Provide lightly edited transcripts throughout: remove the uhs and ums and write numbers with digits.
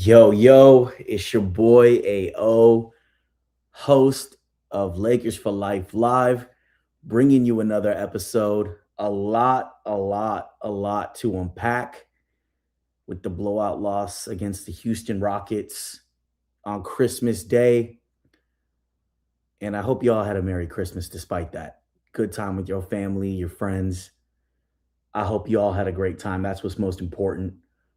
Yo, it's your boy AO, host of Lakers for Life Live, bringing you another episode. A lot to unpack with the blowout loss against the Houston Rockets on Christmas Day. And I hope you all had a Merry Christmas despite that. Good time with your family, your friends. I hope you all had a great time. That's what's most important.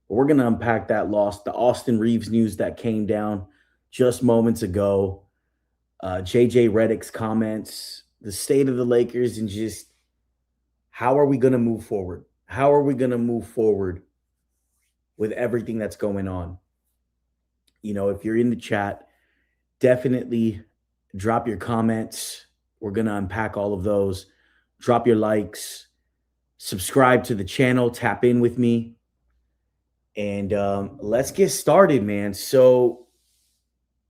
But we're going to unpack that loss, the Austin Reaves news that came down just moments ago, JJ Redick's comments, the state of the Lakers, and just how are we going to move forward? How are we going to move forward with everything that's going on? If you're in the chat, definitely drop your comments. We're going to unpack all of those. Drop your likes, subscribe to the channel, tap in with me. And let's get started, man. So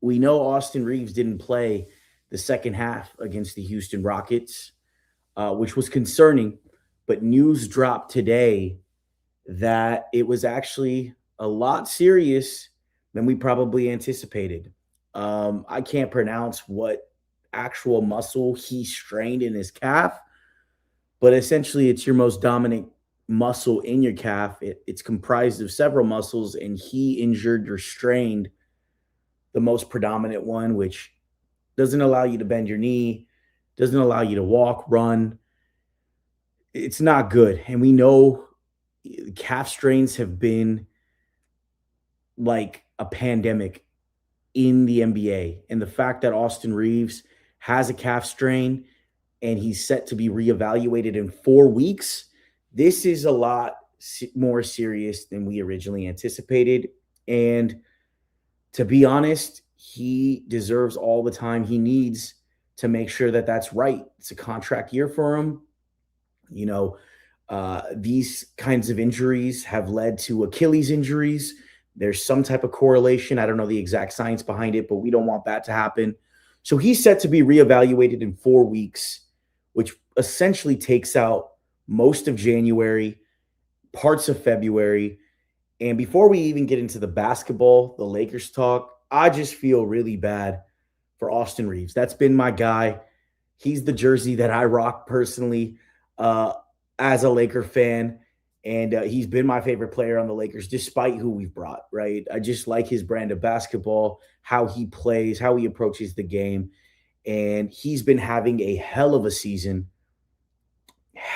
we know Austin Reaves didn't play the second half against the Houston Rockets, which was concerning. But news dropped today that it was actually a lot serious than we probably anticipated. I can't pronounce what actual muscle he strained in his calf, but essentially it's your most dominant muscle in your calf. It's comprised of several muscles, and he injured or strained the most predominant one, which doesn't allow you to bend your knee, doesn't allow you to walk, run. It's not good. And we know calf strains have been like a pandemic in the NBA. And the fact that Austin Reaves has a calf strain and he's set to be reevaluated in 4 weeks, this is a lot more serious than we originally anticipated. And to be honest, he deserves all the time he needs to make sure that that's right. It's a contract year for him. These kinds of injuries have led to Achilles injuries. There's some type of correlation. I don't know the exact science behind it, but we don't want that to happen. So he's set to be reevaluated in 4 weeks, which essentially takes out most of January, parts of February. And before we even get into the basketball, the Lakers talk, I just feel really bad for Austin Reaves. That's been my guy. He's the jersey that I rock personally as a Laker fan. And he's been my favorite player on the Lakers, despite who we've brought, right? I just like his brand of basketball, how he plays, how he approaches the game. And he's been having a hell of a season.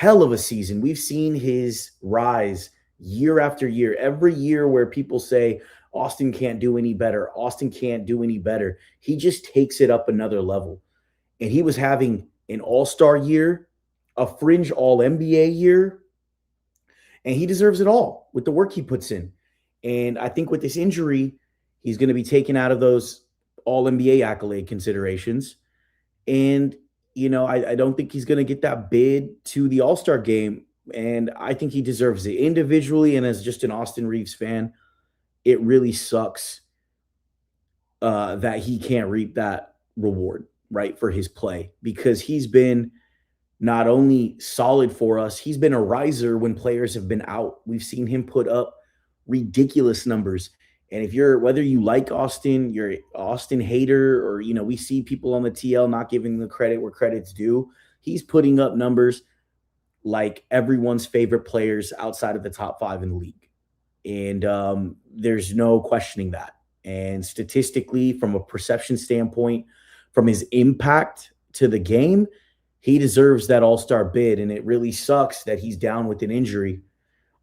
We've seen his rise year after year. Every year where people say, Austin can't do any better, he just takes it up another level. And he was having an all-star year, a fringe all-NBA year, and he deserves it all with the work he puts in. And I think with this injury, he's going to be taken out of those all-NBA accolade considerations. And, I don't think he's going to get that bid to the All-Star game. And I think he deserves it individually. And as just an Austin Reaves fan, it really sucks that he can't reap that reward, right, for his play, because he's been not only solid for us, he's been a riser when players have been out. We've seen him put up ridiculous numbers. And whether you like Austin, you're an Austin hater, or, we see people on the TL not giving the credit where credit's due, he's putting up numbers like everyone's favorite players outside of the top 5 in the league. And there's no questioning that. And statistically, from a perception standpoint, from his impact to the game, he deserves that all-star bid. And it really sucks that he's down with an injury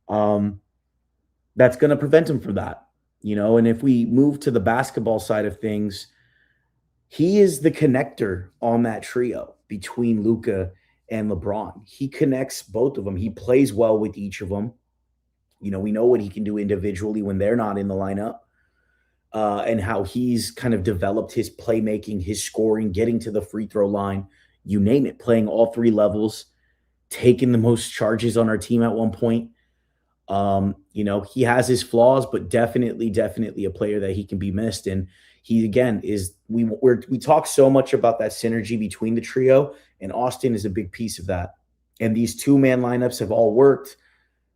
that's going to prevent him from that. And if we move to the basketball side of things, he is the connector on that trio between Luka and LeBron. He connects both of them. He plays well with each of them. We know what he can do individually when they're not in the lineup, and how he's kind of developed his playmaking, his scoring, getting to the free throw line, you name it, playing all 3 levels, taking the most charges on our team at one point. He has his flaws, but definitely a player that he can be missed. And he, again, we talk so much about that synergy between the trio, and Austin is a big piece of that. And these 2-man lineups have all worked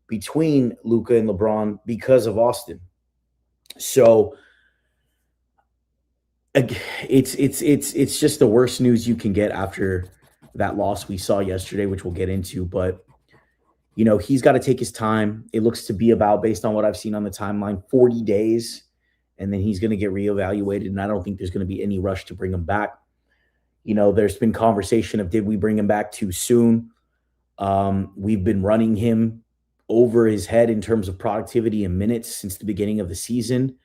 between Luka and LeBron because of Austin. So It's just the worst news you can get after that loss we saw yesterday, which we'll get into. But he's got to take his time. It looks to be about, based on what I've seen on the timeline, 40 days, and then he's going to get reevaluated. And I don't think there's going to be any rush to bring him back. There's been conversation of, did we bring him back too soon? We've been running him over his head in terms of productivity and minutes since the beginning of the season.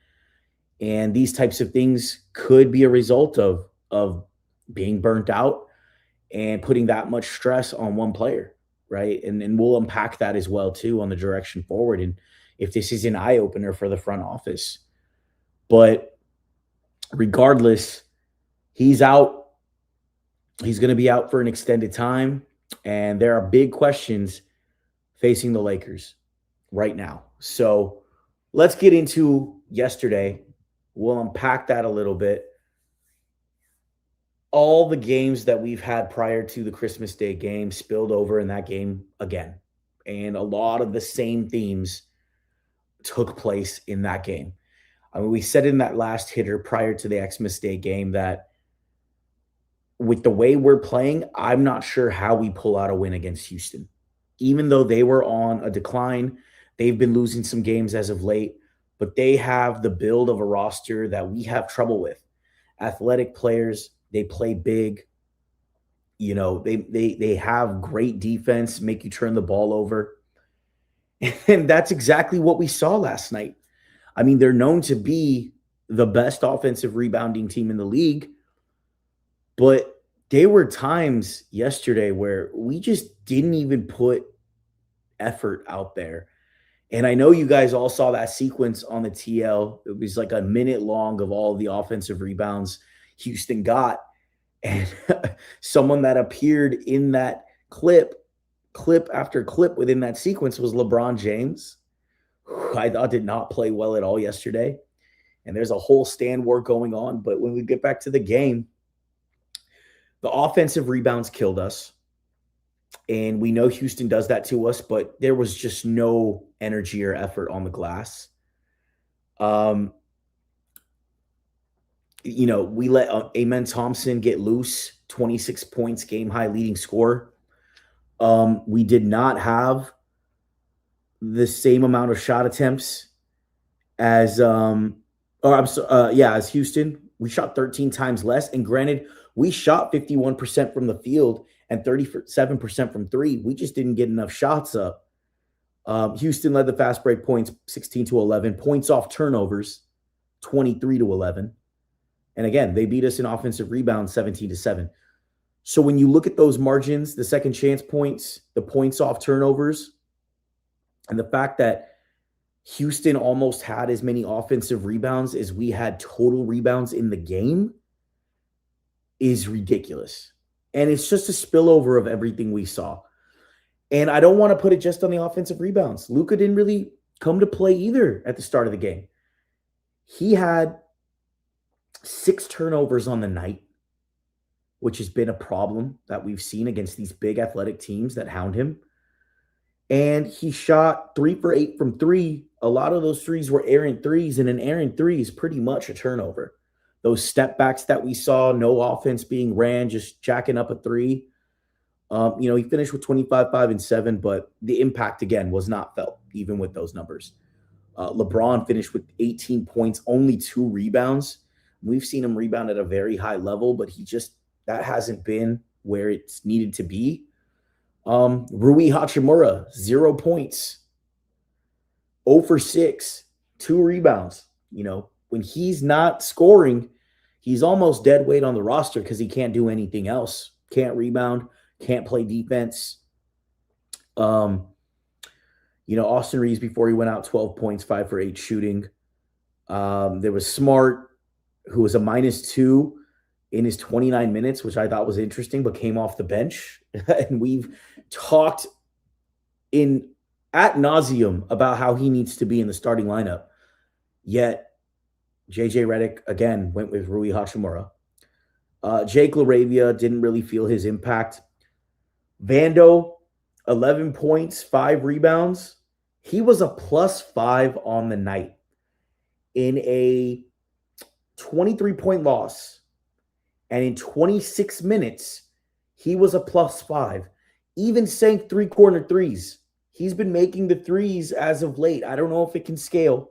And these types of things could be a result of being burnt out and putting that much stress on one player, right? And we'll unpack that as well too on the direction forward, and if this is an eye opener for the front office. But regardless, he's out. He's going to be out for an extended time, and there are big questions facing the Lakers right now. So let's get into yesterday. We'll unpack that a little bit. All the games that we've had prior to the Christmas Day game spilled over in that game again. And a lot of the same themes took place in that game. I mean, we said in that last hitter prior to the Xmas Day game that with the way we're playing, I'm not sure how we pull out a win against Houston. Even though they were on a decline, they've been losing some games as of late, but they have the build of a roster that we have trouble with. Athletic players, they play big. They have great defense, make you turn the ball over. And that's exactly what we saw last night. I mean, they're known to be the best offensive rebounding team in the league, but there were times yesterday where we just didn't even put effort out there. And I know you guys all saw that sequence on the TL. It was like a minute long of all the offensive rebounds Houston got. And someone that appeared in that clip after clip within that sequence was LeBron James, who I thought did not play well at all yesterday. And there's a whole stand war going on. But when we get back to the game, the offensive rebounds killed us. And we know Houston does that to us, but there was just no energy or effort on the glass. We let Amen Thompson get loose, 26 points, game high leading scorer. We did not have the same amount of shot attempts as Houston. We shot 13 times less. And granted, we shot 51% from the field and 37% from three. We just didn't get enough shots up. Houston led the fast break points 16-11, points off turnovers 23-11. And again, they beat us in offensive rebounds 17-7. So when you look at those margins, the second chance points, the points off turnovers, and the fact that Houston almost had as many offensive rebounds as we had total rebounds in the game is ridiculous. And it's just a spillover of everything we saw. And I don't want to put it just on the offensive rebounds. Luka didn't really come to play either at the start of the game. He had 6 turnovers on the night, which has been a problem that we've seen against these big athletic teams that hound him. And he shot 3 for 8 from 3. A lot of those threes were errant threes, and an errant three is pretty much a turnover. Those step backs that we saw, no offense being ran, just jacking up a 3. He finished with 25, 5, and 7, but the impact, again, was not felt, even with those numbers. LeBron finished with 18 points, only 2 rebounds. We've seen him rebound at a very high level, but that hasn't been where it's needed to be. Rui Hachimura, 0 points, 0 for 6, 2 rebounds. When he's not scoring, he's almost dead weight on the roster because he can't do anything else. Can't rebound, can't play defense. Austin Reaves, before he went out, 12 points, 5 for 8 shooting. There was Smart, who was a -2 in his 29 minutes, which I thought was interesting, but came off the bench. And we've talked ad nauseum about how he needs to be in the starting lineup. Yet, JJ Redick, again, went with Rui Hachimura. Jake LaRavia didn't really feel his impact. Vando, 11 points, 5 rebounds. He was a +5 on the night in a 23-point loss. And in 26 minutes, he was a +5. Even sank 3-corner threes. He's been making the threes as of late. I don't know if it can scale,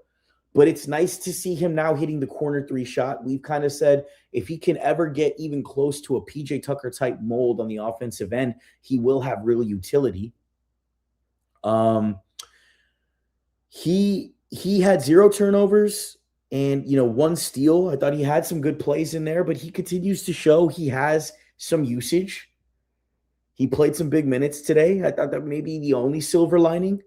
but it's nice to see him now hitting the corner 3 shot. We've kind of said if he can ever get even close to a PJ Tucker type mold on the offensive end, he will have real utility. He had 0 turnovers and 1 steal. I thought he had some good plays in there, but he continues to show he has some usage. He played some big minutes today. I thought that maybe the only silver lining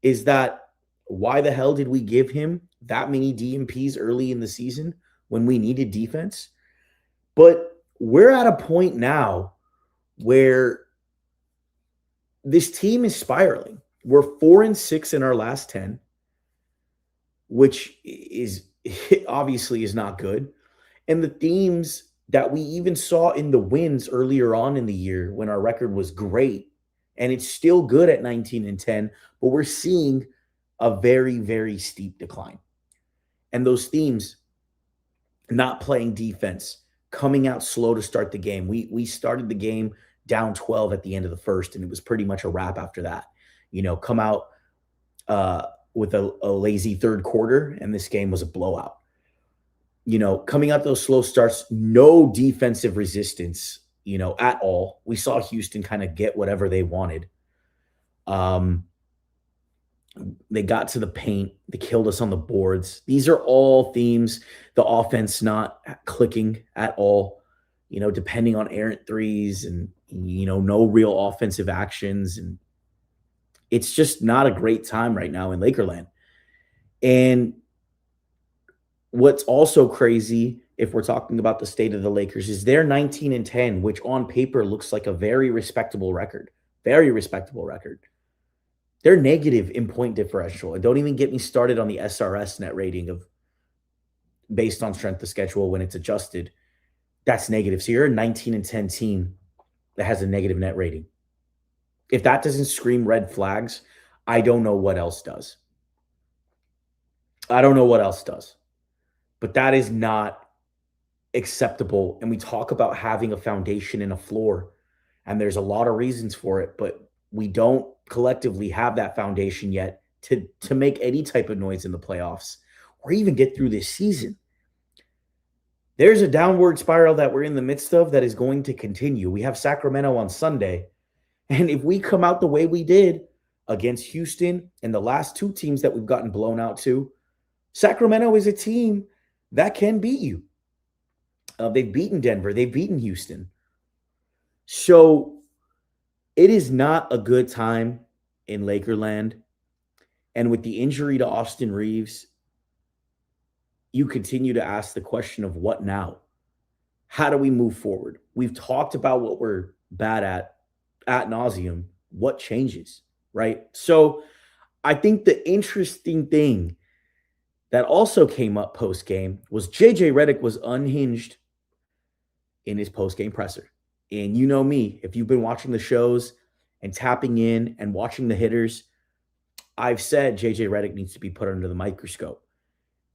is that why the hell did we give him that many DMPs early in the season when we needed defense? But we're at a point now where this team is spiraling. We're 4-6 in our last 10, which is obviously is not good. And the themes that we even saw in the wins earlier on in the year when our record was great, and it's still good at 19-10, but we're seeing a very, very steep decline. And those themes, not playing defense, coming out slow to start the game. We started the game down 12 at the end of the first, and it was pretty much a wrap after that. Come out with a lazy third quarter, and this game was a blowout. Coming out those slow starts, no defensive resistance, at all. We saw Houston kind of get whatever they wanted. They got to the paint. They killed us on the boards. These are all themes. The offense not clicking at all, depending on errant threes and, no real offensive actions. And it's just not a great time right now in Lakerland. And what's also crazy, if we're talking about the state of the Lakers, is they're 19-10, which on paper looks like a very respectable record. Very respectable record. They're negative in point differential. And don't even get me started on the SRS net rating of based on strength of schedule when it's adjusted. That's negative. So you're a 19-10 team that has a negative net rating. If that doesn't scream red flags, I don't know what else does. I don't know what else does. But that is not acceptable. And we talk about having a foundation and a floor, and there's a lot of reasons for it, but we don't collectively have that foundation yet to make any type of noise in the playoffs or even get through this season. There's a downward spiral that we're in the midst of that is going to continue. We have Sacramento on Sunday, and if we come out the way we did against Houston and the last 2 teams that we've gotten blown out to, Sacramento is a team that can beat you. They've beaten Denver. They've beaten Houston. So it is not a good time in Lakerland. And with the injury to Austin Reaves, you continue to ask the question of what now? How do we move forward? We've talked about what we're bad at nauseum. What changes, right? So I think the interesting thing that also came up post-game was JJ Redick was unhinged in his post-game presser. And you know me, if you've been watching the shows and tapping in and watching the hitters, I've said JJ Redick needs to be put under the microscope.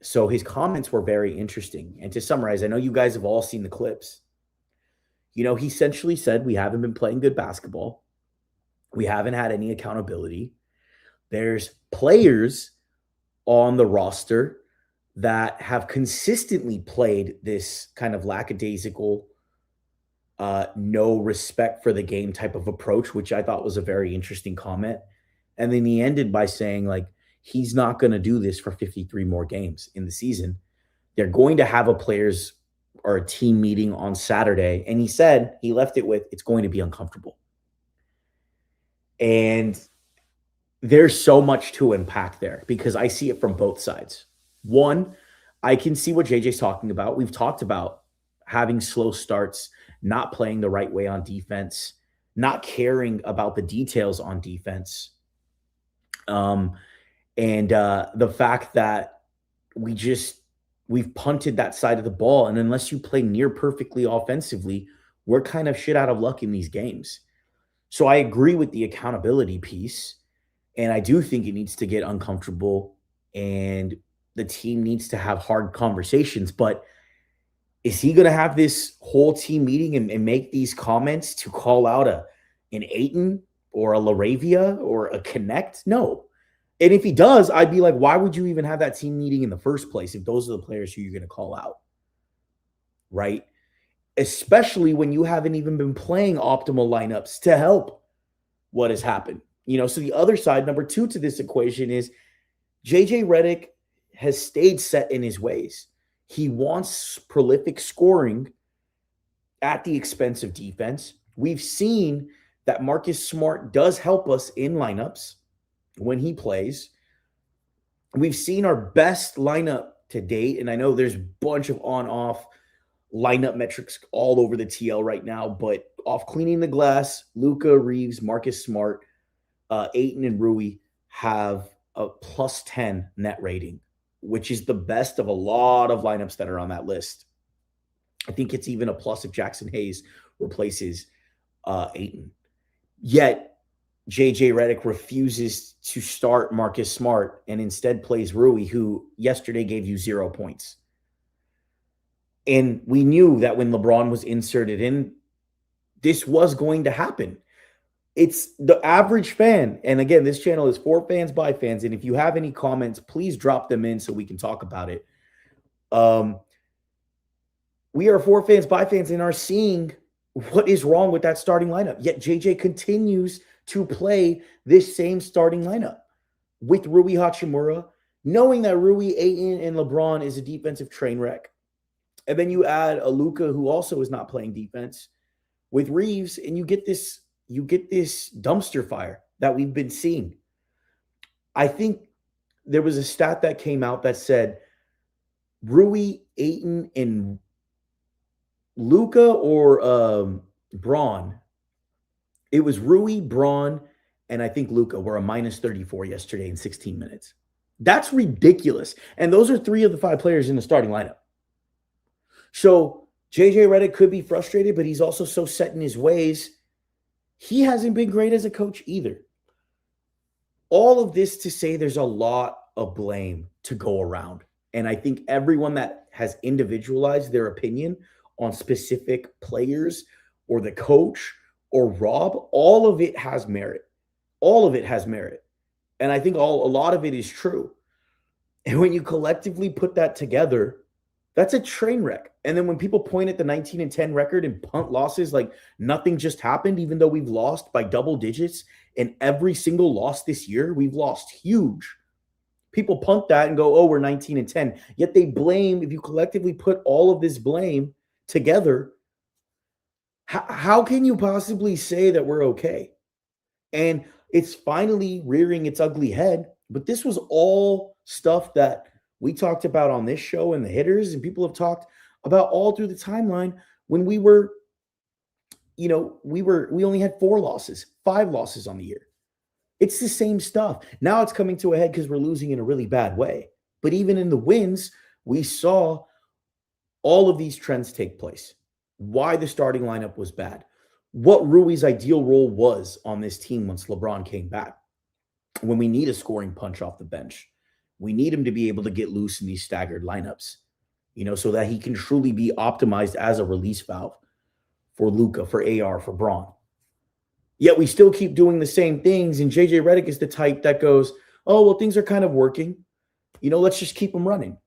So his comments were very interesting. And to summarize, I know you guys have all seen the clips. He essentially said, we haven't been playing good basketball. We haven't had any accountability. There's players on the roster that have consistently played this kind of lackadaisical, no respect for the game type of approach, which I thought was a very interesting comment. And then he ended by saying, he's not going to do this for 53 more games in the season. They're going to have a players or a team meeting on Saturday. And he said, he left it with, it's going to be uncomfortable. And there's so much to unpack there because I see it from both sides. One, I can see what JJ's talking about. We've talked about having slow starts, not playing the right way on defense, not caring about the details on defense. And the fact that we've punted that side of the ball. And unless you play near perfectly offensively, we're kind of shit out of luck in these games. So I agree with the accountability piece. And I do think it needs to get uncomfortable and the team needs to have hard conversations. But Is he going to have this whole team meeting and make these comments to call out an Aiton or a Laravia or a Connect? No. And if he does, I'd be like, why would you even have that team meeting in the first place if those are the players who you're going to call out? Right? Especially when you haven't even been playing optimal lineups to help what has happened. So the other side, number two to this equation is JJ Redick has stayed set in his ways. He wants prolific scoring at the expense of defense. We've seen that Marcus Smart does help us in lineups when he plays. We've seen our best lineup to date, and I know there's a bunch of on-off lineup metrics all over the TL right now, but off cleaning the glass, Luka, Reaves, Marcus Smart, Ayton, and Rui have a plus 10 net rating, which is the best of a lot of lineups that are on that list. I think it's even a plus if Jackson Hayes replaces Ayton. Yet, JJ Redick refuses to start Marcus Smart and instead plays Rui, who yesterday gave you 0 points. And we knew that when LeBron was inserted in, this was going to happen. It's the average fan. And again, this channel is for fans by fans. And if you have any comments, please drop them in so we can talk about it. We are for fans by fans and are seeing what is wrong with that starting lineup. Yet JJ continues to play this same starting lineup with Rui Hachimura, knowing that Rui, Ayton, and LeBron is a defensive train wreck. And then you add a Luka who also is not playing defense with Reaves, and you get this dumpster fire that we've been seeing. I think there was a stat that came out that said Rui, Ayton, and Luka or Braun. It was Rui, Braun, and I think Luka were a minus 34 yesterday in 16 minutes. That's ridiculous. And those are 3 of the 5 players in the starting lineup. So JJ Redick could be frustrated, but he's also so set in his ways. He hasn't been great as a coach either. All of this to say there's a lot of blame to go around. And I think everyone that has individualized their opinion on specific players or the coach or Rob, all of it has merit. All of it has merit. And I think a lot of it is true. And when you collectively put that together, that's a train wreck. And then when people point at the 19-10 record and punt losses like nothing just happened, even though we've lost by double digits in every single loss this year, we've lost huge. People punt that and go, oh, we're 19-10. Yet they blame, if you collectively put all of this blame together, how can you possibly say that we're okay? And it's finally rearing its ugly head. But this was all stuff that we talked about on this show and the hitters, and people have talked about all through the timeline when we were, we only had 4 losses, 5 losses on the year. It's the same stuff. Now it's coming to a head because we're losing in a really bad way. But even in the wins, we saw all of these trends take place. Why the starting lineup was bad. What Rui's ideal role was on this team once LeBron came back. When we need a scoring punch off the bench, we need him to be able to get loose in these staggered lineups, so that he can truly be optimized as a release valve for Luka, for AR, for Braun. Yet we still keep doing the same things, and JJ Redick is the type that goes, oh, well, things are kind of working. Let's just keep them running,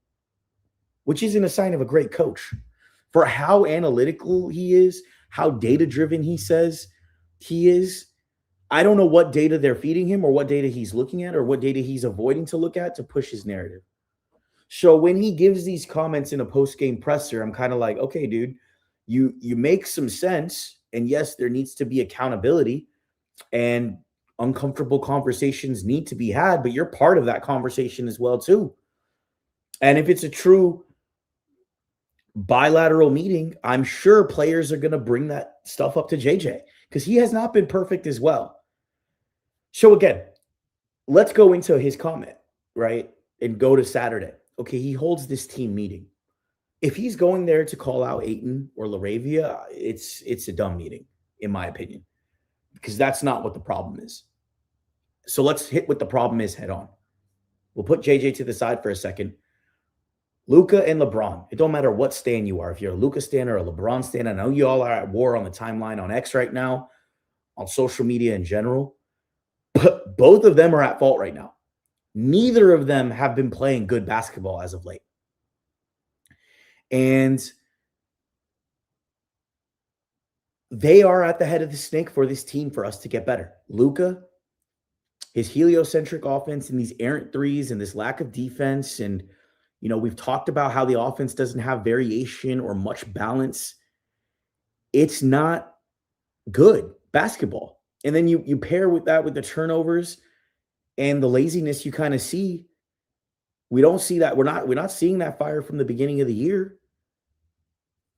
which isn't a sign of a great coach. For how analytical he is, how data-driven he says he is, I don't know what data they're feeding him or what data he's looking at or what data he's avoiding to look at to push his narrative. So when he gives these comments in a post-game presser, I'm kind of like, okay, dude, you make some sense. And yes, there needs to be accountability and uncomfortable conversations need to be had, but you're part of that conversation as well, too. And if it's a true bilateral meeting, I'm sure players are going to bring that stuff up to JJ because he has not been perfect as well. So again, let's go into his comment, right? And go to Saturday. Okay, he holds this team meeting. If he's going there to call out Ayton or Laravia, it's a dumb meeting, in my opinion, because that's not what the problem is. So let's hit what the problem is head on. We'll put JJ to the side for a second. Luca and LeBron. It don't matter what stan you are. If you're a Luca stan or a LeBron stan, I know you all are at war on the timeline on X right now, on social media in general. But both of them are at fault right now. Neither of them have been playing good basketball as of late. And they are at the head of the snake for this team for us to get better. Luca, his heliocentric offense and these errant threes and this lack of defense. And, we've talked about how the offense doesn't have variation or much balance. It's not good basketball. And then you pair with that with the turnovers and the laziness you kind of see. We don't see that. We're not seeing that fire from the beginning of the year.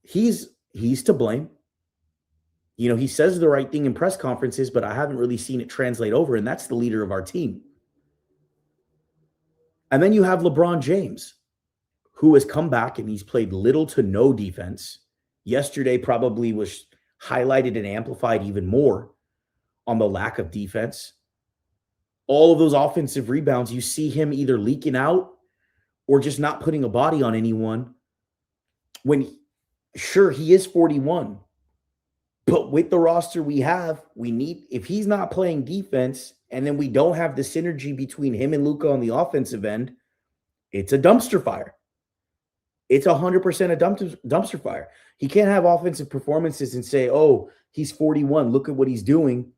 He's to blame. He says the right thing in press conferences, but I haven't really seen it translate over, and that's the leader of our team. And then you have LeBron James, who has come back and he's played little to no defense. Yesterday probably was highlighted and amplified even more on the lack of defense. All of those offensive rebounds, you see him either leaking out or just not putting a body on anyone. Sure, he is 41. But with the roster we have, if he's not playing defense and then we don't have the synergy between him and Luka on the offensive end, it's a dumpster fire. It's 100% a dumpster fire. He can't have offensive performances and say, oh, he's 41, look at what he's doing.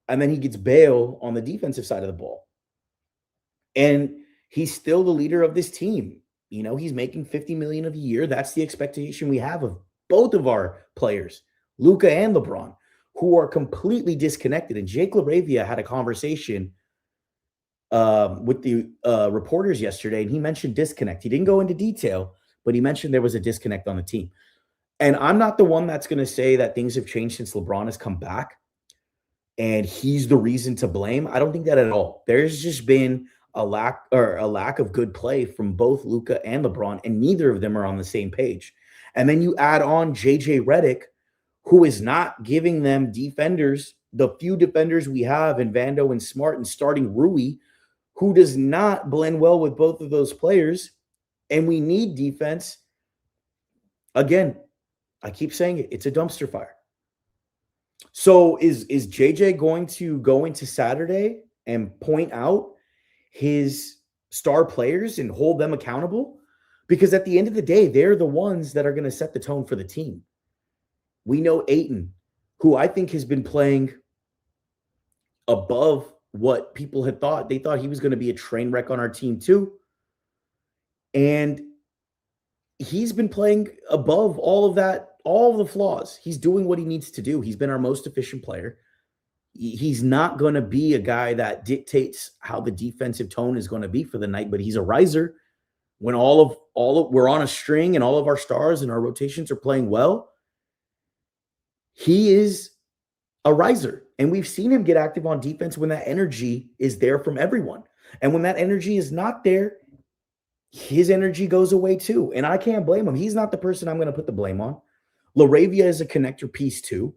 And then he gets bail on the defensive side of the ball. And he's still the leader of this team. He's making $50 million a year. That's the expectation we have of both of our players, Luka and LeBron, who are completely disconnected. And Jake LaRavia had a conversation with the reporters yesterday, and he mentioned disconnect. He didn't go into detail, but he mentioned there was a disconnect on the team. And I'm not the one that's going to say that things have changed since LeBron has come back and he's the reason to blame. I don't think that at all. There's just been a lack of good play from both Luka and LeBron, and neither of them are on the same page. And then you add on JJ Redick, who is not giving them defenders, the few defenders we have in Vando and Smart, and starting Rui, who does not blend well with both of those players. And we need defense. Again, I keep saying it, it's a dumpster fire. So is JJ going to go into Saturday and point out his star players and hold them accountable? Because at the end of the day, they're the ones that are going to set the tone for the team. We know Ayton, who I think has been playing above what people had thought. They thought he was going to be a train wreck on our team too. And he's been playing above all of that, all of the flaws. He's doing what he needs to do. He's been our most efficient player. He's not going to be a guy that dictates how the defensive tone is going to be for the night, but he's a riser. When we're on a string and all of our stars and our rotations are playing well, he is a riser. And we've seen him get active on defense when that energy is there from everyone. And when that energy is not there, his energy goes away too. And I can't blame him. He's not the person I'm going to put the blame on. LaRavia is a connector piece too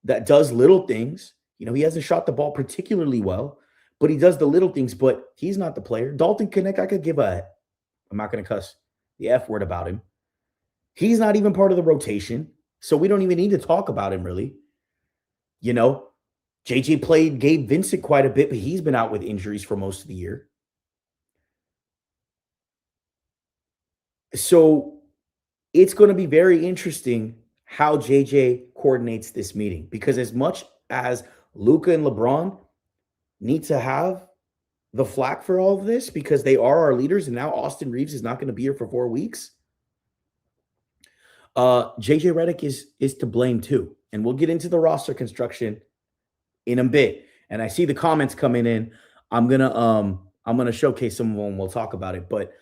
that does little things. He hasn't shot the ball particularly well, but he does the little things, but he's not the player. Dalton Connect, I could give I'm not going to cuss the F word about him. He's not even part of the rotation, so we don't even need to talk about him really. JJ played Gabe Vincent quite a bit, but he's been out with injuries for most of the year. So it's going to be very interesting how JJ coordinates this meeting, because as much as Luka and LeBron need to have the flack for all of this because they are our leaders, and now Austin Reaves is not going to be here for 4 weeks, JJ Redick is to blame too. And we'll get into the roster construction in a bit. And I see the comments coming in. I'm gonna showcase some of them. We'll talk about it. But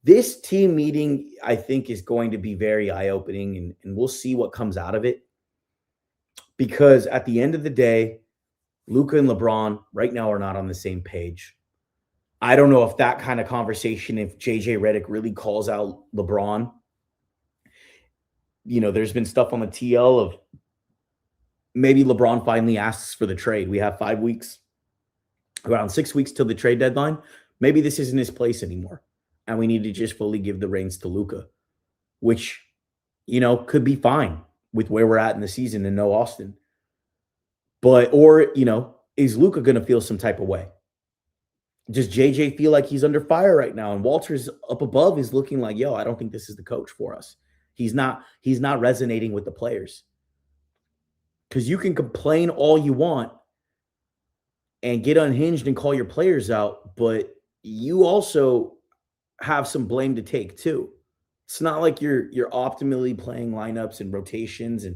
this team meeting, I think, is going to be very eye-opening, and we'll see what comes out of it. Because at the end of the day, Luka and LeBron right now are not on the same page. I don't know if that kind of conversation, if JJ Redick really calls out LeBron. There's been stuff on the TL of maybe LeBron finally asks for the trade. We have 5 weeks, around 6 weeks till the trade deadline. Maybe this isn't his place anymore. and we need to just fully give the reins to Luka, which, could be fine with where we're at in the season and no Austin. But, or, is Luka going to feel some type of way? Does JJ feel like he's under fire right now? And Walters up above is looking like, yo, I don't think this is the coach for us. He's not resonating with the players. Because you can complain all you want and get unhinged and call your players out, but you also have some blame to take too. It's not like you're optimally playing lineups and rotations. And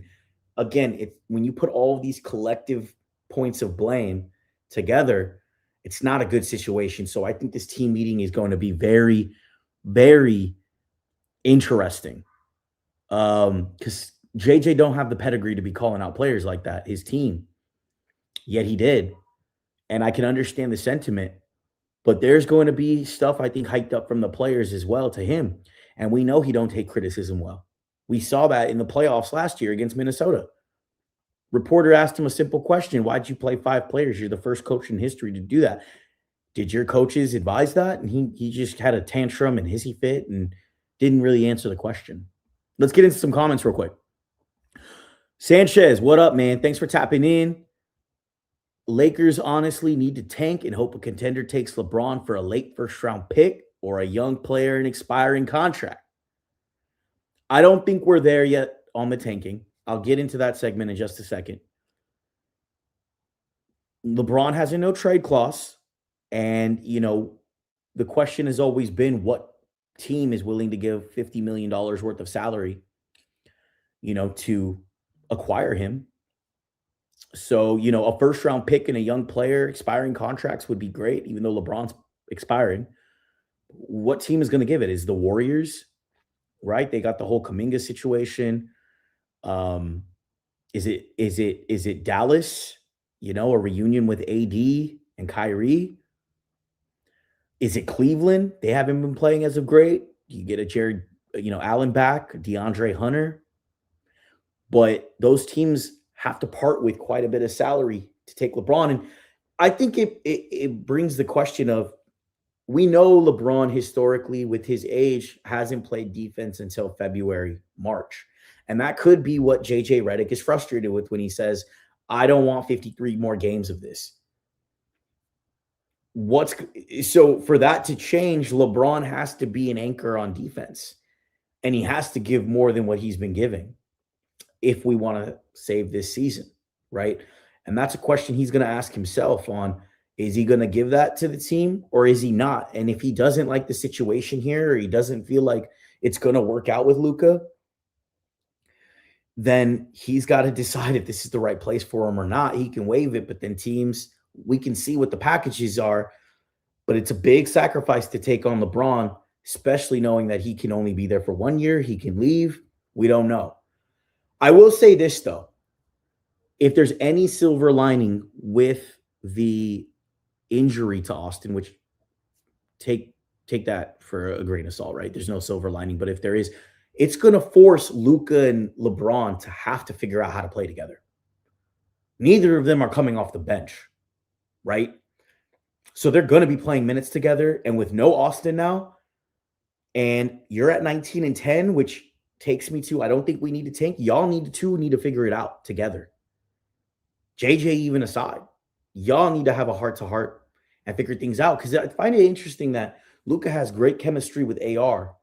again, when you put all of these collective points of blame together, it's not a good situation. So I think this team meeting is going to be very, very interesting. Because JJ don't have the pedigree to be calling out players like that, his team. Yet he did. And I can understand the sentiment. But there's going to be stuff, I think, hyped up from the players as well to him. And we know he don't take criticism well. We saw that in the playoffs last year against Minnesota. Reporter asked him a simple question. Why'd you play 5 players? You're the first coach in history to do that. Did your coaches advise that? And he just had a tantrum and hissy fit and didn't really answer the question. Let's get into some comments real quick. Sanchez, what up, man? Thanks for tapping in. Lakers honestly need to tank and hope a contender takes LeBron for a late first-round pick or a young player in expiring contract. I don't think we're there yet on the tanking. I'll get into that segment in just a second. LeBron has a no-trade clause, and, the question has always been what team is willing to give $50 million worth of salary, to acquire him. So, a first-round pick and a young player expiring contracts would be great, even though LeBron's expiring. What team is going to give it? Is the Warriors, right? They got the whole Kuminga situation. Is it Dallas? A reunion with AD and Kyrie? Is it Cleveland? They haven't been playing as of great. You get a Jared, Allen back, DeAndre Hunter. But those teams have to part with quite a bit of salary to take LeBron. And I think it brings the question of, we know LeBron historically with his age hasn't played defense until February, March. And that could be what JJ Redick is frustrated with when he says, I don't want 53 more games of this. So for that to change, LeBron has to be an anchor on defense. And he has to give more than what he's been giving if we want to save this season, right? And that's a question he's going to ask himself on, is he going to give that to the team or is he not? And if he doesn't like the situation here, or he doesn't feel like it's going to work out with Luka, then he's got to decide if this is the right place for him or not. He can waive it, but then teams, we can see what the packages are, but it's a big sacrifice to take on LeBron, especially knowing that he can only be there for 1 year. He can leave. We don't know. I will say this, though. If there's any silver lining with the injury to Austin, which take that for a grain of salt, right? There's no silver lining, but if there is, it's going to force Luka and LeBron to have to figure out how to play together. Neither of them are coming off the bench, right? So they're going to be playing minutes together, and with no Austin now, and you're at 19-10, which takes me to, I don't think we need to tank. Y'all need to figure it out together. JJ even aside, y'all need to have a heart-to-heart and figure things out, because I find it interesting that Luka has great chemistry with AR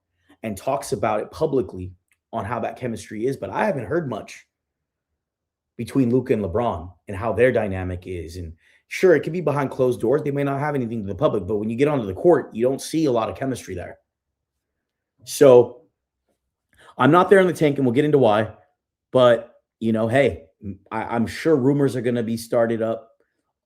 and talks about it publicly on how that chemistry is, but I haven't heard much between Luka and LeBron and how their dynamic is. And sure, it could be behind closed doors. They may not have anything to the public, but when you get onto the court, you don't see a lot of chemistry there. So I'm not there in the tank, and we'll get into why. But, hey, I'm sure rumors are going to be started up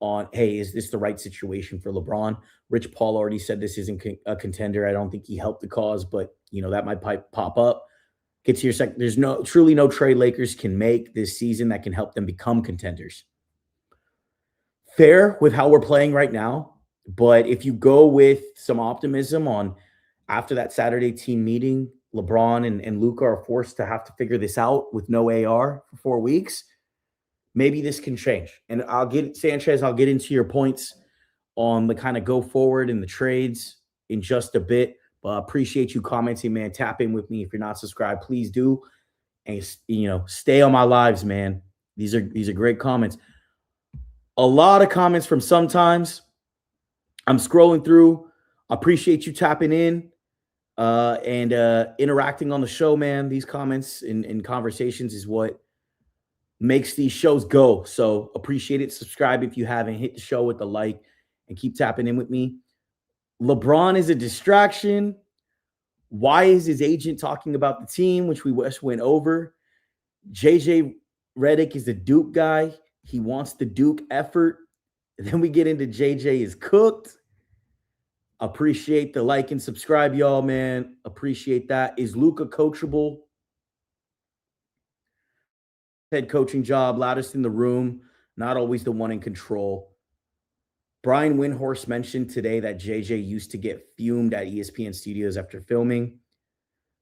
on, hey, is this the right situation for LeBron? Rich Paul already said this isn't a contender. I don't think he helped the cause, but, that might pop up. Get to your second. There's truly no trade Lakers can make this season that can help them become contenders. Fair with how we're playing right now, but if you go with some optimism on after that Saturday team meeting, LeBron and Luka are forced to have to figure this out with no AR for 4 weeks, maybe this can change. And I'll get into your points on the kind of go forward in the trades in just a bit. But I appreciate you commenting, man. Tap in with me. If you're not subscribed, please do. And stay on my lives, man. These are great comments. A lot of comments from sometimes. I'm scrolling through. I appreciate you tapping in and interacting on the show, man. These comments and conversations is what makes these shows go. So appreciate it. Subscribe if you haven't. Hit the show with the like and keep tapping in with me. LeBron is a distraction. Why is his agent talking about the team, which we just went over? JJ Redick is the Duke guy. He wants the Duke effort. And then we get into JJ is cooked. Appreciate the like and subscribe, y'all, man. Appreciate that. Is Luka coachable? Head coaching job, loudest in the room, not always the one in control. Brian Windhorst mentioned today that JJ used to get fumed at ESPN studios after filming.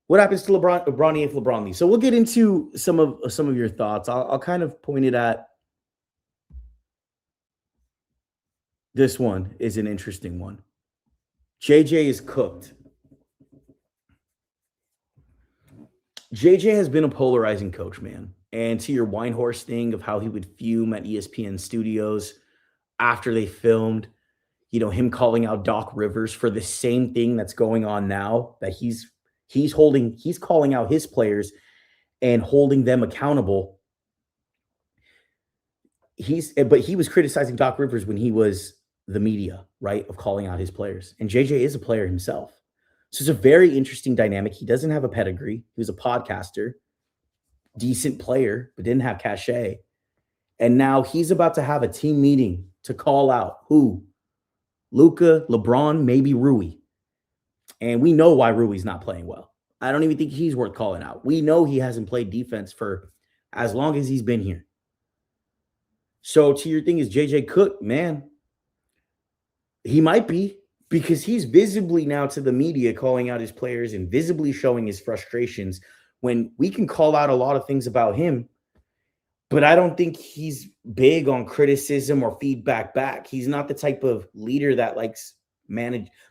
What happens to LeBron if LeBron leaves? So we'll get into some of your thoughts. I'll kind of point it at this one is an interesting one. JJ is cooked. JJ has been a polarizing coach, man. And to your Windhorst thing of how he would fume at ESPN studios after they filmed, him calling out Doc Rivers for the same thing that's going on now, that he's calling out his players and holding them accountable. But he was criticizing Doc Rivers when he was the media, right, of calling out his players. And JJ is a player himself. So it's a very interesting dynamic. He doesn't have a pedigree. He was a podcaster, decent player, but didn't have cachet. And now he's about to have a team meeting to call out who? Luka, LeBron, maybe Rui. And we know why Rui's not playing well. I don't even think he's worth calling out. We know he hasn't played defense for as long as he's been here. So to your thing is JJ Cook, man, he might be, because he's visibly now to the media calling out his players and visibly showing his frustrations when we can call out a lot of things about him. But I don't think he's big on criticism or feedback back. He's not the type of leader that likes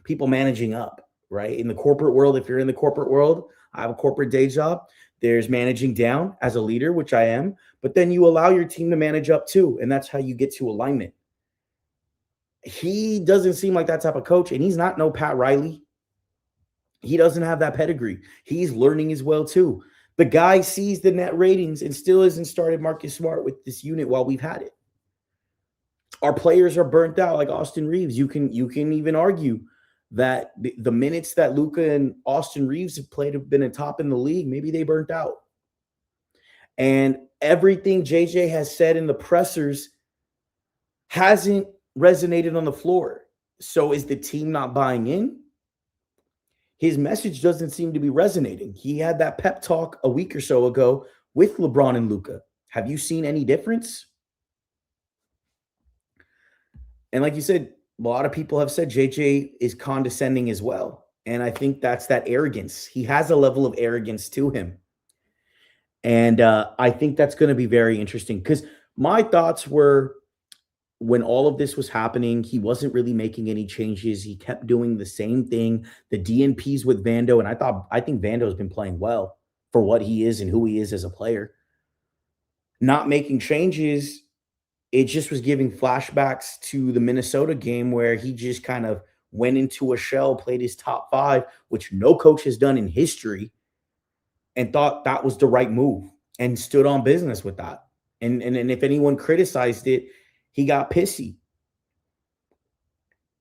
people managing up, right? In the corporate world, if you're in the corporate world, I have a corporate day job. There's managing down as a leader, which I am. But then you allow your team to manage up too. And that's how you get to alignment. He doesn't seem like that type of coach. And he's not no Pat Riley. He doesn't have that pedigree. He's learning as well too. The guy sees the net ratings and still hasn't started Marcus Smart with this unit while we've had it. Our players are burnt out, like Austin Reaves. You can even argue that the minutes that Luka and Austin Reaves have played have been a top in the league. Maybe they burnt out. And everything JJ has said in the pressers hasn't resonated on the floor. So is the team not buying in? His message doesn't seem to be resonating. He had that pep talk a week or so ago with LeBron and Luka. Have you seen any difference? And like you said, a lot of people have said JJ is condescending as well. And I think that's that arrogance. He has a level of arrogance to him. And I think that's going to be very interesting, because my thoughts were, when all of this was happening, he wasn't really making any changes. He kept doing the same thing, the DNPs with Vando. And I think Vando's been playing well for what he is and who he is as a player. Not making changes, it just was giving flashbacks to the Minnesota game where he just kind of went into a shell, played his top five, which no coach has done in history, and thought that was the right move and stood on business with that. And if anyone criticized it, he got pissy.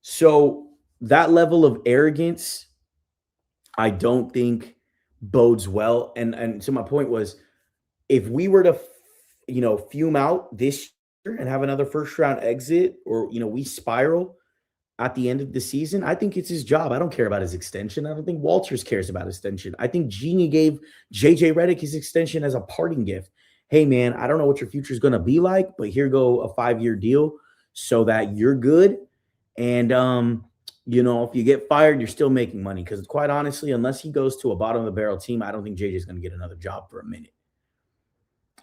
So that level of arrogance, I don't think bodes well. And so my point was, if we were to, fume out this year and have another first round exit, or, we spiral at the end of the season, I think it's his job. I don't care about his extension. I don't think Walters cares about his extension. I think Jeannie gave JJ Redick his extension as a parting gift. Hey, man, I don't know what your future is going to be like, but here go a 5-year deal so that you're good. And, if you get fired, you're still making money. Because quite honestly, unless he goes to a bottom of the barrel team, I don't think JJ is going to get another job for a minute.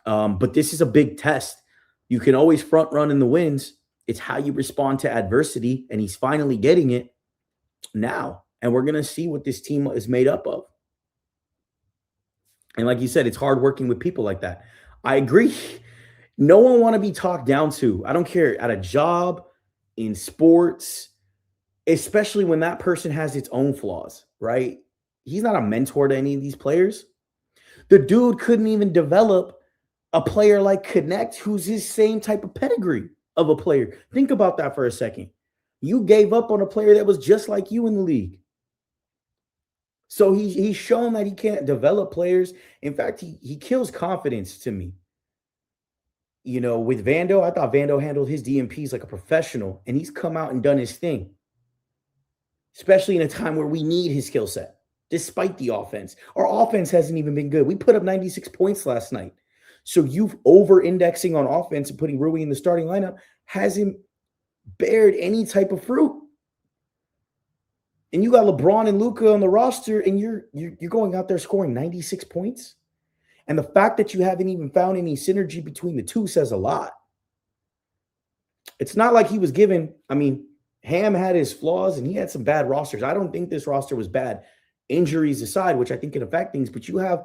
But this is a big test. You can always front run in the wins. It's how you respond to adversity. And he's finally getting it now. And we're going to see what this team is made up of. And like you said, it's hard working with people like that. I agree. No one want to be talked down to. I don't care, at a job, in sports, especially when that person has its own flaws, right? He's not a mentor to any of these players. The dude couldn't even develop a player like Connect, who's his same type of pedigree of a player. Think about that for a second. You gave up on a player that was just like you in the league. So he's shown that he can't develop players. In fact, he kills confidence to me. You know, with Vando, I thought Vando handled his DMPs like a professional, and he's come out and done his thing, especially in a time where we need his skill set, despite the offense. Our offense hasn't even been good. We put up 96 points last night. So you've over-indexing on offense and putting Rui in the starting lineup hasn't bared any type of fruit. And you got LeBron and Luka on the roster, and you're going out there scoring 96 points. And the fact that you haven't even found any synergy between the two says a lot. It's not like he was given, I mean, Ham had his flaws and he had some bad rosters. I don't think this roster was bad, injuries aside, which I think can affect things, but you have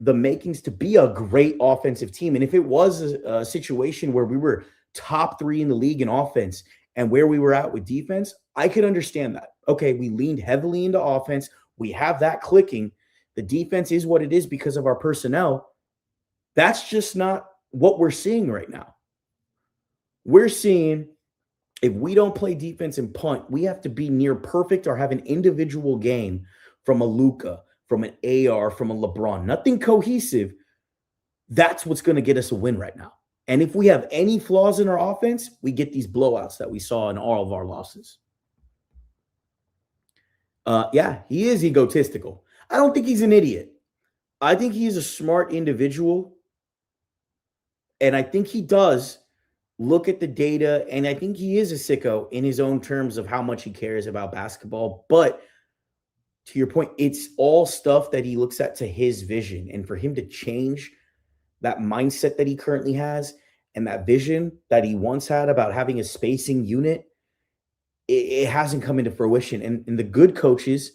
the makings to be a great offensive team. And if it was a situation where we were top 3 in the league in offense and where we were at with defense, I could understand that. Okay, we leaned heavily into offense. We have that clicking. The defense is what it is because of our personnel. That's just not what we're seeing right now. We're seeing, if we don't play defense and punt, we have to be near perfect or have an individual game from a Luka, from an AR, from a LeBron. Nothing cohesive. That's what's going to get us a win right now. And if we have any flaws in our offense, we get these blowouts that we saw in all of our losses. Yeah, he is egotistical. I don't think he's an idiot. I think he's a smart individual. And I think he does look at the data. And I think he is a sicko in his own terms of how much he cares about basketball. But to your point, it's all stuff that he looks at to his vision. And for him to change that mindset that he currently has and that vision that he once had about having a spacing unit, it hasn't come into fruition. And the good coaches,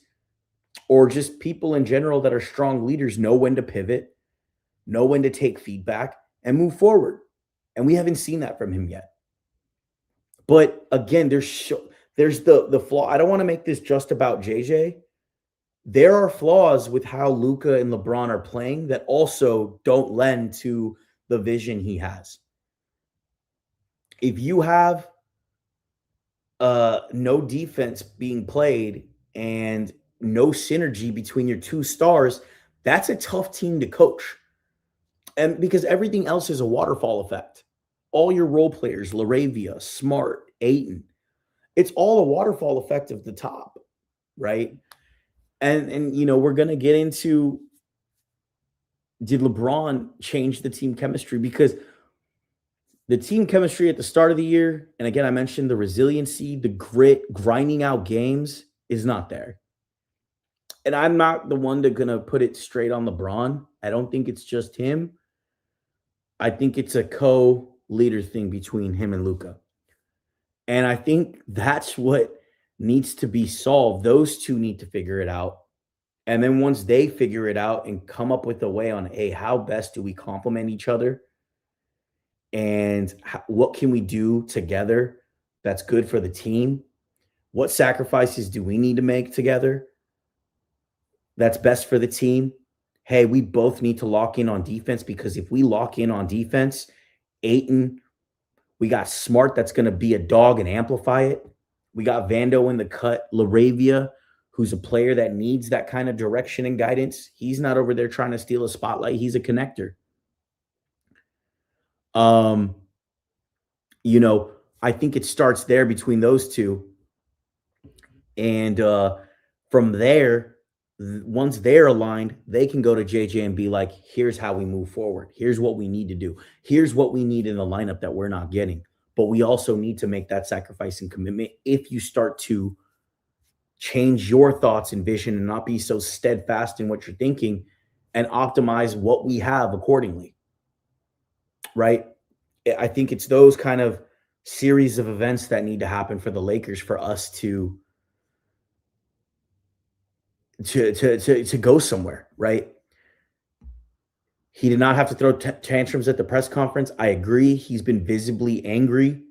or just people in general that are strong leaders, know when to pivot, know when to take feedback and move forward. And we haven't seen that from him yet. But again, there's the flaw. I don't want to make this just about JJ. There are flaws with how Luka and LeBron are playing that also don't lend to the vision he has. If you have no defense being played and no synergy between your two stars, that's a tough team to coach. And because everything else is a waterfall effect. All your role players, Laravia, Smart, Ayton, it's all a waterfall effect of the top, right? And you know, we're going to get into, did LeBron change the team chemistry? Because the team chemistry at the start of the year, and again, I mentioned the resiliency, the grit, grinding out games is not there. And I'm not the one that's going to put it straight on LeBron. I don't think it's just him. I think it's a co-leader thing between him and Luka. And I think that's what needs to be solved. Those two need to figure it out. And then once they figure it out and come up with a way on, hey, how best do we complement each other? And what can we do together that's good for the team? What sacrifices do we need to make together that's best for the team? Hey, we both need to lock in on defense, because if we lock in on defense, Ayton, we got Smart that's going to be a dog and amplify it. We got Vando in the cut, Laravia, who's a player that needs that kind of direction and guidance. He's not over there trying to steal a spotlight. He's a connector. You know, I think it starts there between those two. And from there, once they're aligned, they can go to JJ and be like, here's how we move forward. Here's what we need to do. Here's what we need in the lineup that we're not getting. But we also need to make that sacrifice and commitment if you start to change your thoughts and vision and not be so steadfast in what you're thinking and optimize what we have accordingly. Right? I think it's those kind of series of events that need to happen for the Lakers for us to to go somewhere, right? He did not have to throw tantrums at the press conference. I agree. He's been visibly angry,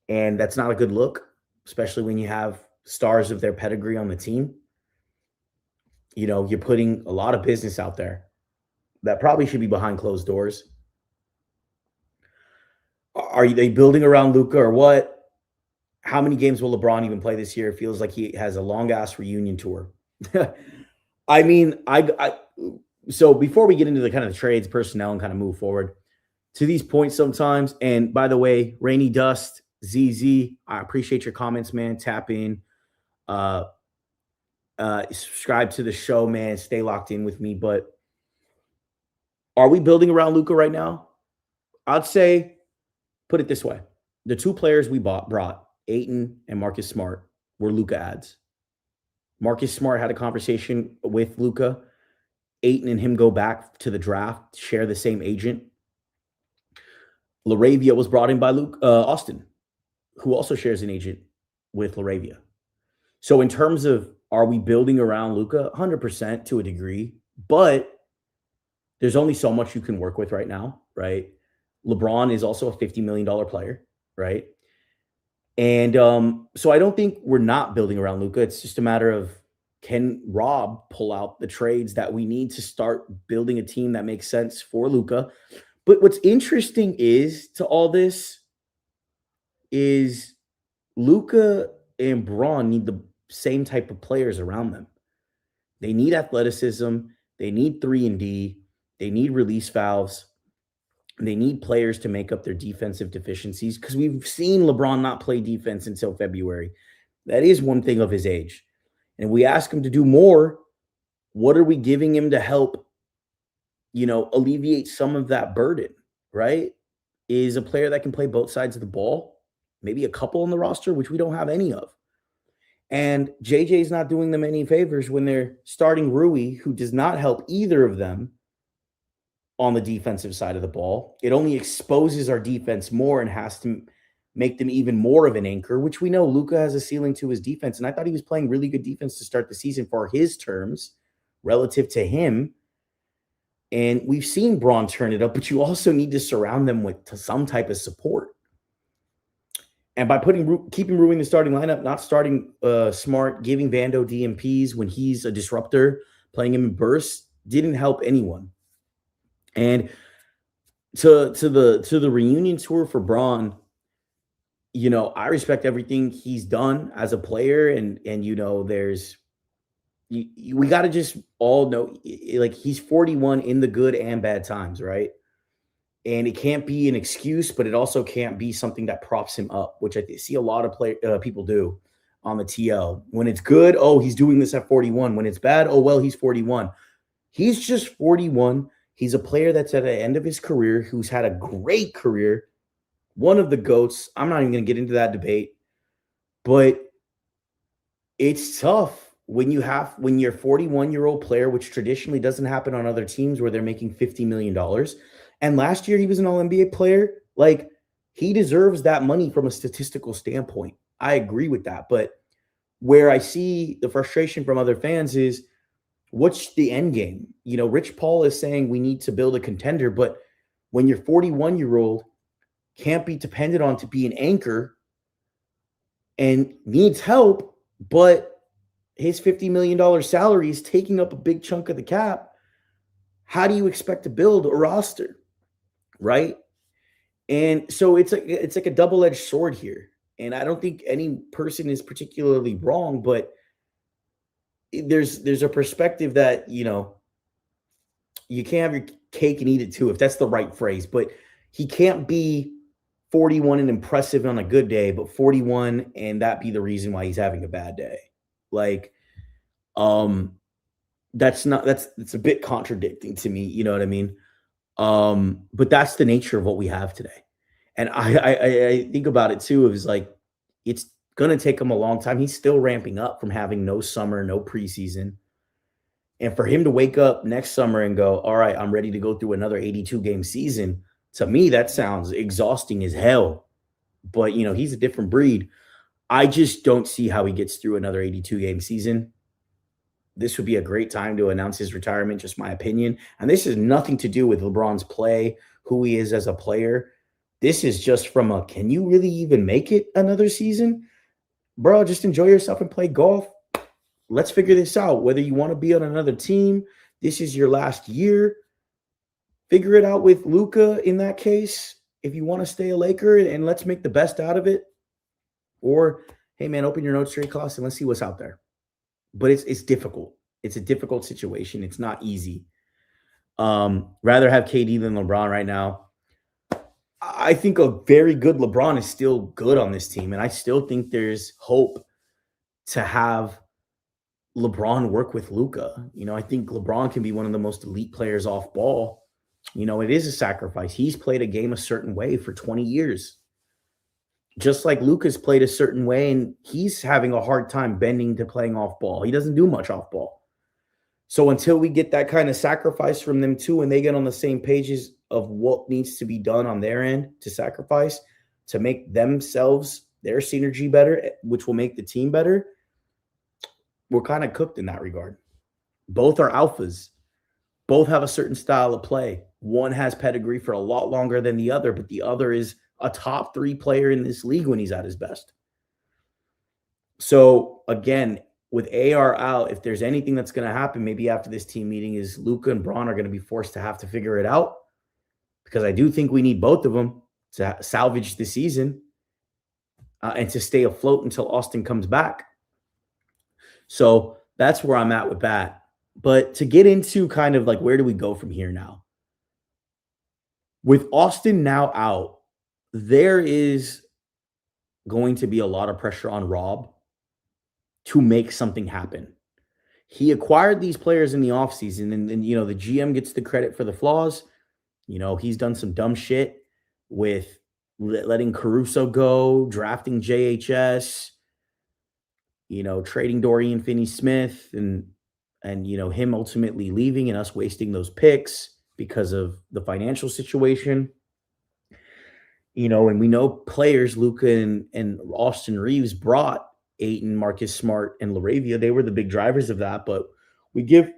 and that's not a good look, especially when you have stars of their pedigree on the team. You know, you're putting a lot of business out there that probably should be behind closed doors. Are they building around Luka or what? How many games will LeBron even play this year? It feels like he has a long ass reunion tour. I mean, so before we get into the kind of the trades, personnel, and kind of move forward to these points sometimes. And by the way, Rainy Dust, ZZ, I appreciate your comments, man. Tap in, uh, subscribe to the show, man. Stay locked in with me. But are we building around Luka right now? I'd say, put it this way: the two players we brought, Ayton and Marcus Smart, were Luka ads. Marcus Smart had a conversation with Luka. Ayton and him go back to the draft, share the same agent. LaRavia was brought in by Austin, who also shares an agent with LaRavia. So in terms of, are we building around Luka? 100% to a degree, but there's only so much you can work with right now, right? LeBron is also a $50 million player, right? And so I don't think we're not building around Luka. It's just a matter of, can Rob pull out the trades that we need to start building a team that makes sense for Luka? But what's interesting is to all this is Luka and Braun need the same type of players around them. They need athleticism. They need 3-and-D. They need release valves. They need players to make up their defensive deficiencies, because we've seen LeBron not play defense until February. That is one thing of his age. And we ask him to do more. What are we giving him to help, alleviate some of that burden, right? Is a player that can play both sides of the ball, maybe a couple on the roster, which we don't have any of. And JJ's not doing them any favors when they're starting Rui, who does not help either of them on the defensive side of the ball. It only exposes our defense more and has to make them even more of an anchor, which we know Luka has a ceiling to his defense. And I thought he was playing really good defense to start the season for his terms relative to him. And we've seen Braun turn it up, but you also need to surround them with some type of support. And by keeping Rui in the starting lineup, not starting Smart, giving Vando DMPs when he's a disruptor, playing him in bursts, didn't help anyone. And to the reunion tour for Braun, I respect everything he's done as a player, and there's we got to just all know, like, he's 41 in the good and bad times, right? And it can't be an excuse, but it also can't be something that props him up, which I see a lot of people do on the TL. When it's good, oh, he's doing this at 41. When it's bad, oh, well, he's 41. He's just 41. He's a player that's at the end of his career, who's had a great career, one of the GOATs. I'm not even going to get into that debate, but it's tough when you're a 41-year-old player, which traditionally doesn't happen on other teams where they're making $50 million. And last year he was an All-NBA player. Like, he deserves that money from a statistical standpoint. I agree with that. But where I see the frustration from other fans is, what's the end game? Rich Paul is saying we need to build a contender, but when your 41-year-old can't be depended on to be an anchor and needs help, but his $50 million salary is taking up a big chunk of the cap, how do you expect to build a roster, right? And so it's like a double-edged sword here. And I don't think any person is particularly wrong, but there's a perspective that, you can't have your cake and eat it too, if that's the right phrase. But he can't be 41 and impressive on a good day, but 41 and that be the reason why he's having a bad day. Like, it's a bit contradicting to me. You know what I mean? But that's the nature of what we have today. And I think about it too. It was like, it's going to take him a long time. He's still ramping up from having no summer, no preseason. And for him to wake up next summer and go, all right, I'm ready to go through another 82-game season, to me, that sounds exhausting as hell. But, he's a different breed. I just don't see how he gets through another 82-game season. this would be a great time to announce his retirement, just my opinion. And this has nothing to do with LeBron's play, who he is as a player. This is just from a, can you really even make it another season? Bro, just enjoy yourself and play golf. Let's figure this out. Whether you want to be on another team, this is your last year. Figure it out with Luka in that case. If you want to stay a Laker, and let's make the best out of it. Or, hey man, open your notes trade class and let's see what's out there. But it's difficult. It's a difficult situation. It's not easy. Rather have KD than LeBron right now. I think a very good LeBron is still good on this team, and I still think there's hope to have LeBron work with Luka. I think LeBron can be one of the most elite players off ball. It is a sacrifice. He's played a game a certain way for 20 years. Just like Luka's played a certain way, and he's having a hard time bending to playing off ball. He doesn't do much off ball. So until we get that kind of sacrifice from them too, and they get on the same pages of what needs to be done on their end to sacrifice to make themselves, their synergy better, which will make the team better, we're kind of cooked in that regard. Both are alphas. Both have a certain style of play. One has pedigree for a lot longer than the other, but the other is a top 3 player in this league when he's at his best. So again, with AR out, if there's anything that's going to happen, maybe after this team meeting, is Luka and Braun are going to be forced to have to figure it out, because I do think we need both of them to salvage the season and to stay afloat until Austin comes back. So that's where I'm at with that. But to get into kind of like, where do we go from here now? With Austin now out, there is going to be a lot of pressure on Rob to make something happen. He acquired these players in the offseason, and the GM gets the credit for the flaws. He's done some dumb shit with letting Caruso go, drafting JHS, trading Dorian Finney-Smith, and him ultimately leaving and us wasting those picks because of the financial situation. And we know players, Luka and Austin Reaves, brought Ayton, Marcus Smart, and LaRavia. They were the big drivers of that, but we give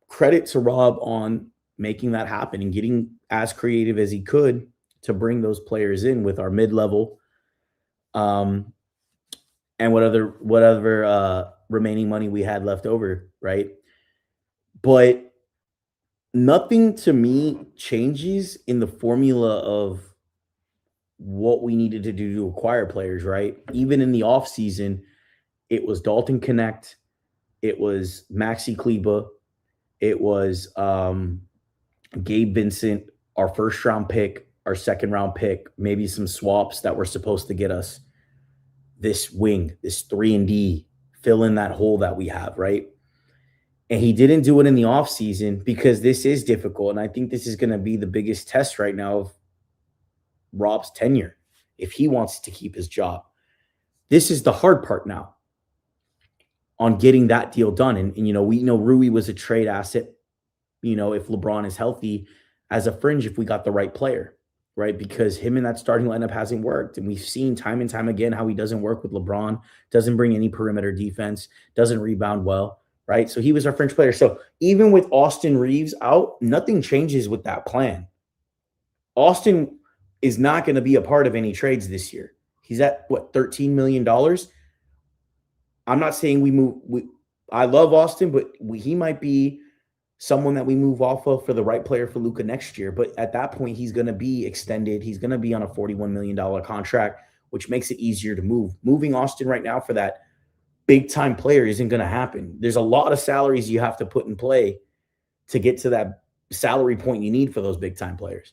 credit to Rob on making that happen and getting as creative as he could to bring those players in with our mid-level and whatever remaining money we had left over, right? But nothing to me changes in the formula of what we needed to do to acquire players, right? Even in the offseason, it was Dalton Connect, it was Maxi Kleba, it was Gabe Vincent, our first round pick, our second round pick, maybe some swaps that were supposed to get us this wing, this 3-and-D, fill in that hole that we have, right? And he didn't do it in the offseason because this is difficult. And I think this is going to be the biggest test right now of Rob's tenure if he wants to keep his job. This is the hard part now on getting that deal done. And we know Rui was a trade asset, if LeBron is healthy, as a fringe if we got the right player, right? Because him in that starting lineup hasn't worked. And we've seen time and time again how he doesn't work with LeBron, doesn't bring any perimeter defense, doesn't rebound well, right? So he was our fringe player. So even with Austin Reaves out, nothing changes with that plan. Austin is not going to be a part of any trades this year. He's at, what, $13 million? I'm not saying we move. I love Austin, but he might be someone that we move off of for the right player for Luka next year. But at that point, he's going to be extended. He's going to be on a $41 million contract, which makes it easier to move. Moving Austin right now for that big-time player isn't going to happen. There's a lot of salaries you have to put in play to get to that salary point you need for those big-time players.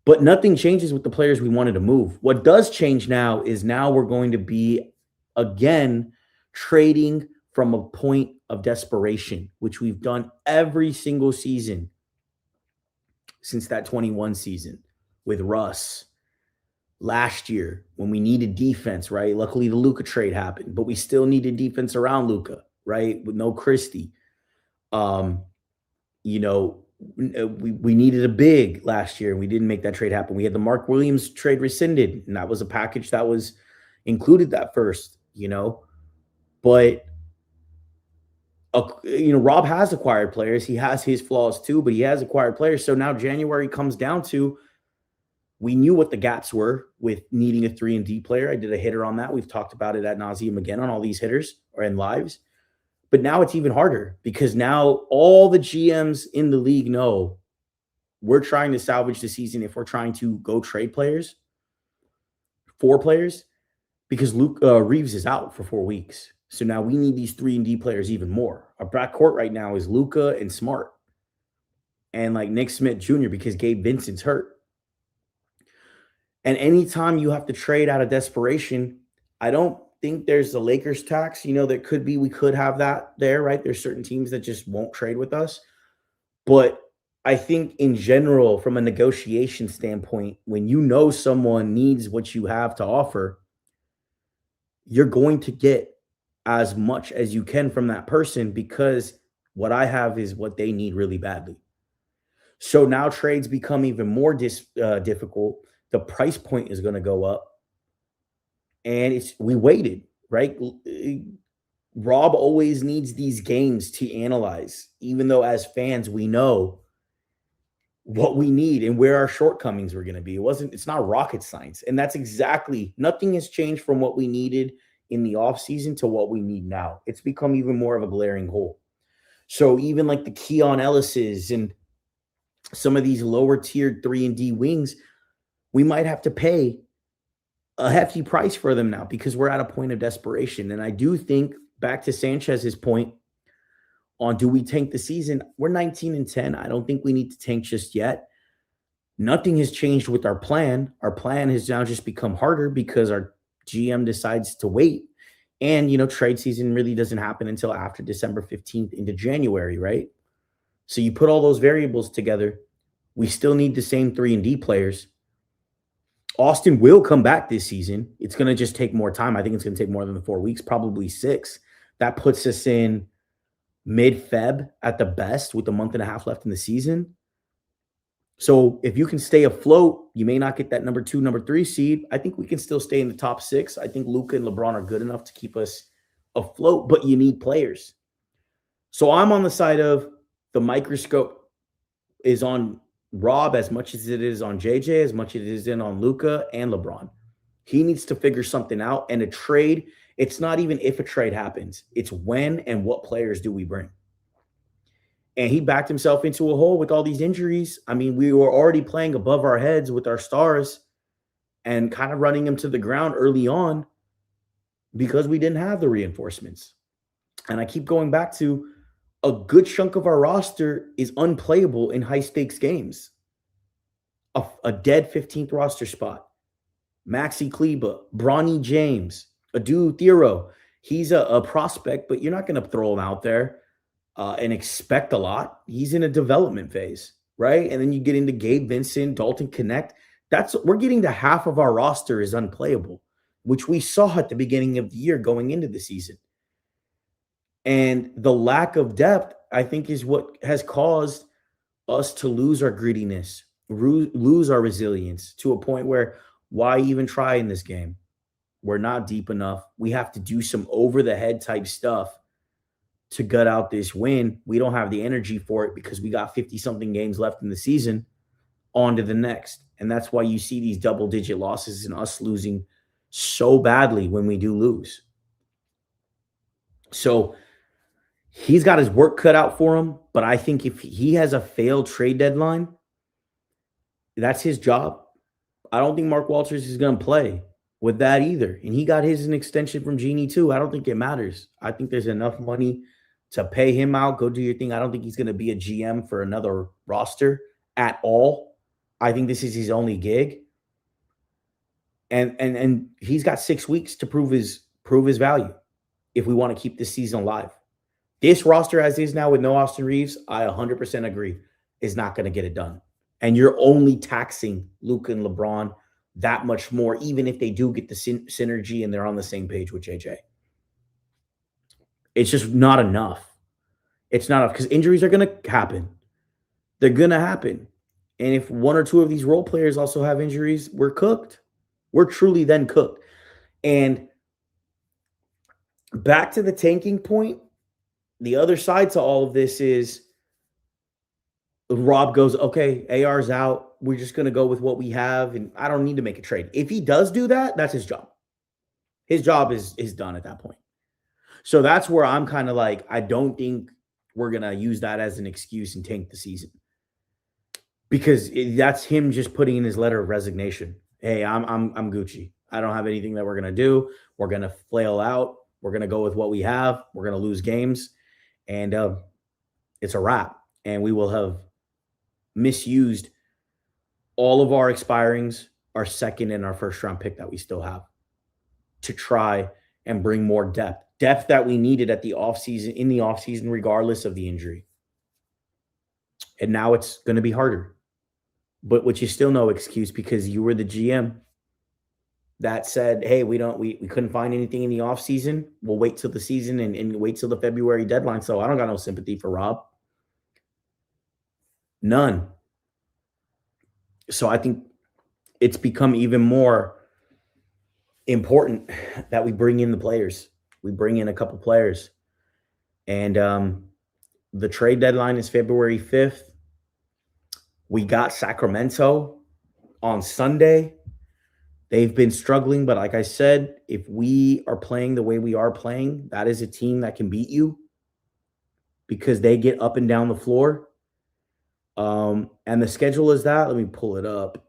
But nothing changes with the players we wanted to move. What does change now is now we're going to be, again, trading from a point of desperation, which we've done every single season since that 21 season with Russ. Last year, when we needed defense, right? Luckily, the Luka trade happened, but we still needed defense around Luka, right? With no Christie. We needed a big last year, and we didn't make that trade happen. We had the Mark Williams trade rescinded, and that was a package that was included that first, But Rob has acquired players. He has his flaws too, but he has acquired players. So now January comes down to, we knew what the gaps were with needing a 3 and D player. I did a hitter on that. We've talked about it ad nauseum again on all these hitters or in lives. But now it's even harder because now all the GMs in the league know we're trying to salvage the season if we're trying to go trade players, 4 players, because Reaves is out for 4 weeks. So now we need these 3 and D players even more. Our backcourt right now is Luka and Smart and like Nick Smith Jr. because Gabe Vincent's hurt. And anytime you have to trade out of desperation, I don't think there's the Lakers tax. There could be, we could have that there, right? There's certain teams that just won't trade with us. But I think in general, from a negotiation standpoint, when you know someone needs what you have to offer, you're going to get as much as you can from that person because what I have is what they need really badly. So now trades become even more difficult. The price point is going to go up. And we waited, right? Rob always needs these games to analyze, even though as fans, we know what we need and where our shortcomings were going to be. It's not rocket science. And that's exactly, nothing has changed from what we needed in the offseason to what we need now. It's become even more of a glaring hole. So even like the Keon Ellis's and some of these lower tiered 3 and D wings, we might have to pay a hefty price for them now because we're at a point of desperation. And I do think, back to Sanchez's point on, do we tank the season? We're 19-10. I don't think we need to tank just yet. Nothing has changed with our plan. Our plan has now just become harder because our GM decides to wait. And, trade season really doesn't happen until after December 15th into January, right? So you put all those variables together. We still need the same 3 and D players. Austin will come back this season. It's going to just take more time. I think it's going to take more than the 4 weeks, probably 6. That puts us in mid-Feb at the best with a month and a half left in the season. So if you can stay afloat, you may not get that number 2, number 3 seed. I think we can still stay in the top 6. I think Luka and LeBron are good enough to keep us afloat, but you need players. So I'm on the side of the microscope is on Rob as much as it is on JJ, as much as it is on Luka and LeBron. He needs to figure something out. And a trade, it's not even if a trade happens. It's when and what players do we bring. And he backed himself into a hole with all these injuries. I mean, we were already playing above our heads with our stars and kind of running them to the ground early on because we didn't have the reinforcements. And I keep going back to, a good chunk of our roster is unplayable in high-stakes games. A dead 15th roster spot. Maxi Kleba, Bronny James, Adu Thero. He's a prospect, but you're not going to throw him out there and expect a lot. He's in a development phase, right? And then you get into Gabe Vincent, Dalton Connect. We're getting to half of our roster is unplayable, which we saw at the beginning of the year going into the season. And the lack of depth, I think, is what has caused us to lose our grittiness, lose our resilience to a point where, why even try in this game? We're not deep enough. We have to do some over-the-head type stuff to gut out this win. We don't have the energy for it because we got 50-something games left in the season. On to the next. And that's why you see these double-digit losses and us losing so badly when we do lose. So he's got his work cut out for him, but I think if he has a failed trade deadline, that's his job. I don't think Mark Walters is going to play with that either. And he got his an extension from Genie too. I don't think it matters. I think there's enough money to pay him out. Go do your thing. I don't think he's going to be a GM for another roster at all. I think this is his only gig. And he's got 6 weeks to prove his value if we want to keep this season alive. This roster as is now with no Austin Reaves, I 100% agree, is not going to get it done. And you're only taxing Luka and LeBron that much more, even if they do get the synergy and they're on the same page with JJ. It's just not enough. It's not enough because injuries are going to happen. They're going to happen. And if 1 or 2 of these role players also have injuries, we're cooked. We're truly then cooked. And back to the tanking point, The other side to all of this is Rob goes, okay, AR's out. We're just going to go with what we have. And I don't need to make a trade. If he does do that, that's his job. His job is done at that point. So that's where I'm kind of like, I don't think we're going to use that as an excuse and tank the season because that's him just putting in his letter of resignation. Hey, I'm Gucci. I don't have anything that we're going to do. We're going to flail out. We're going to go with what we have. We're going to lose games. And it's a wrap. And we will have misused all of our expirings, our second and our first round pick that we still have to try and bring more depth that we needed at the offseason, in the offseason, regardless of the injury. And now it's going to be harder, but which is still no excuse because you were the GM that said, hey, we couldn't find anything in the offseason. We'll wait till the season and wait till the February deadline. So I don't got no sympathy for Rob. None. So I think it's become even more important that we bring in the players. We bring in a couple players. And the trade deadline is February 5th. We got Sacramento on Sunday. They've been struggling, but like I said, if we are playing the way we are playing, that is a team that can beat you because they get up and down the floor. And the schedule is that. Let me pull it up.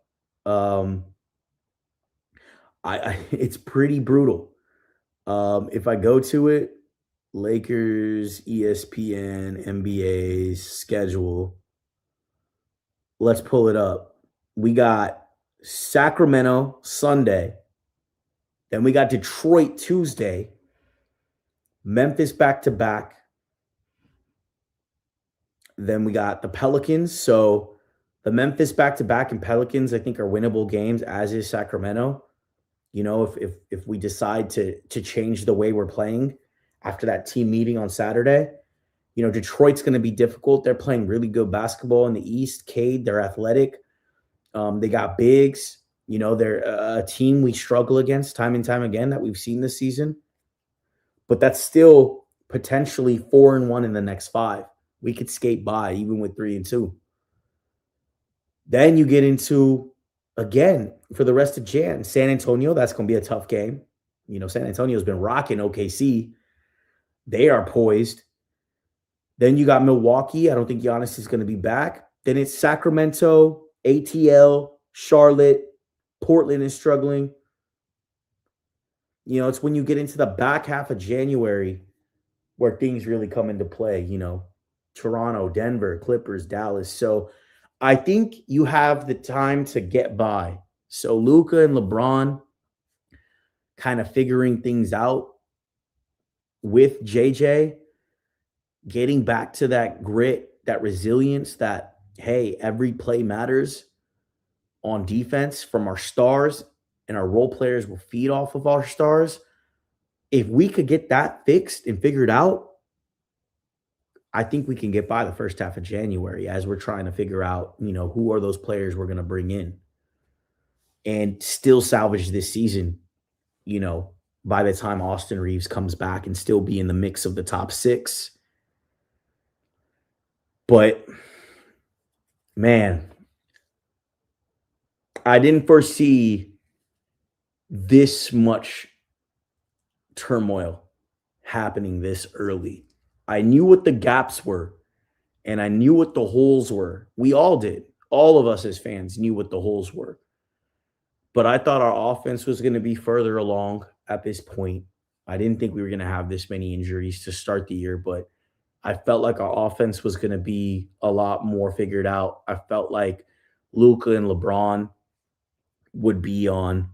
It's pretty brutal. If I go to it, Lakers, ESPN, NBA's schedule. Let's pull it up. We got Sacramento Sunday. Then we got Detroit Tuesday. Memphis back-to-back. Then we got the Pelicans. So the Memphis back-to-back and Pelicans, I think, are winnable games, as is Sacramento. You know, if we decide to change the way we're playing after that team meeting on Saturday, you know, Detroit's going to be difficult. They're playing really good basketball in the East. Cade, they're athletic. They got bigs. You know, they're a team we struggle against time and time again that we've seen this season. But that's still potentially 4-1 in the next 5. We could skate by even with 3-2. Then you get into, again, for the rest of Jan, San Antonio, that's going to be a tough game. You know, San Antonio's been rocking OKC. They are poised. Then you got Milwaukee. I don't think Giannis is going to be back. Then it's Sacramento, ATL, Charlotte, Portland is struggling. You know, it's when you get into the back half of January where things really come into play, you know, Toronto, Denver, Clippers, Dallas. So I think you have the time to get by. So Luka and LeBron kind of figuring things out with JJ, getting back to that grit, that resilience, that, hey, every play matters on defense from our stars, and our role players will feed off of our stars. If we could get that fixed and figured out, I think we can get by the first half of January as we're trying to figure out, you know, who are those players we're going to bring in and still salvage this season, you know, by the time Austin Reaves comes back and still be in the mix of the top 6. But, man, I didn't foresee this much turmoil happening this early. I knew what the gaps were, and I knew what the holes were. We all did. All of us as fans knew what the holes were. But I thought our offense was going to be further along at this point. I didn't think we were going to have this many injuries to start the year, but I felt like our offense was going to be a lot more figured out. I felt like Luka and LeBron would be on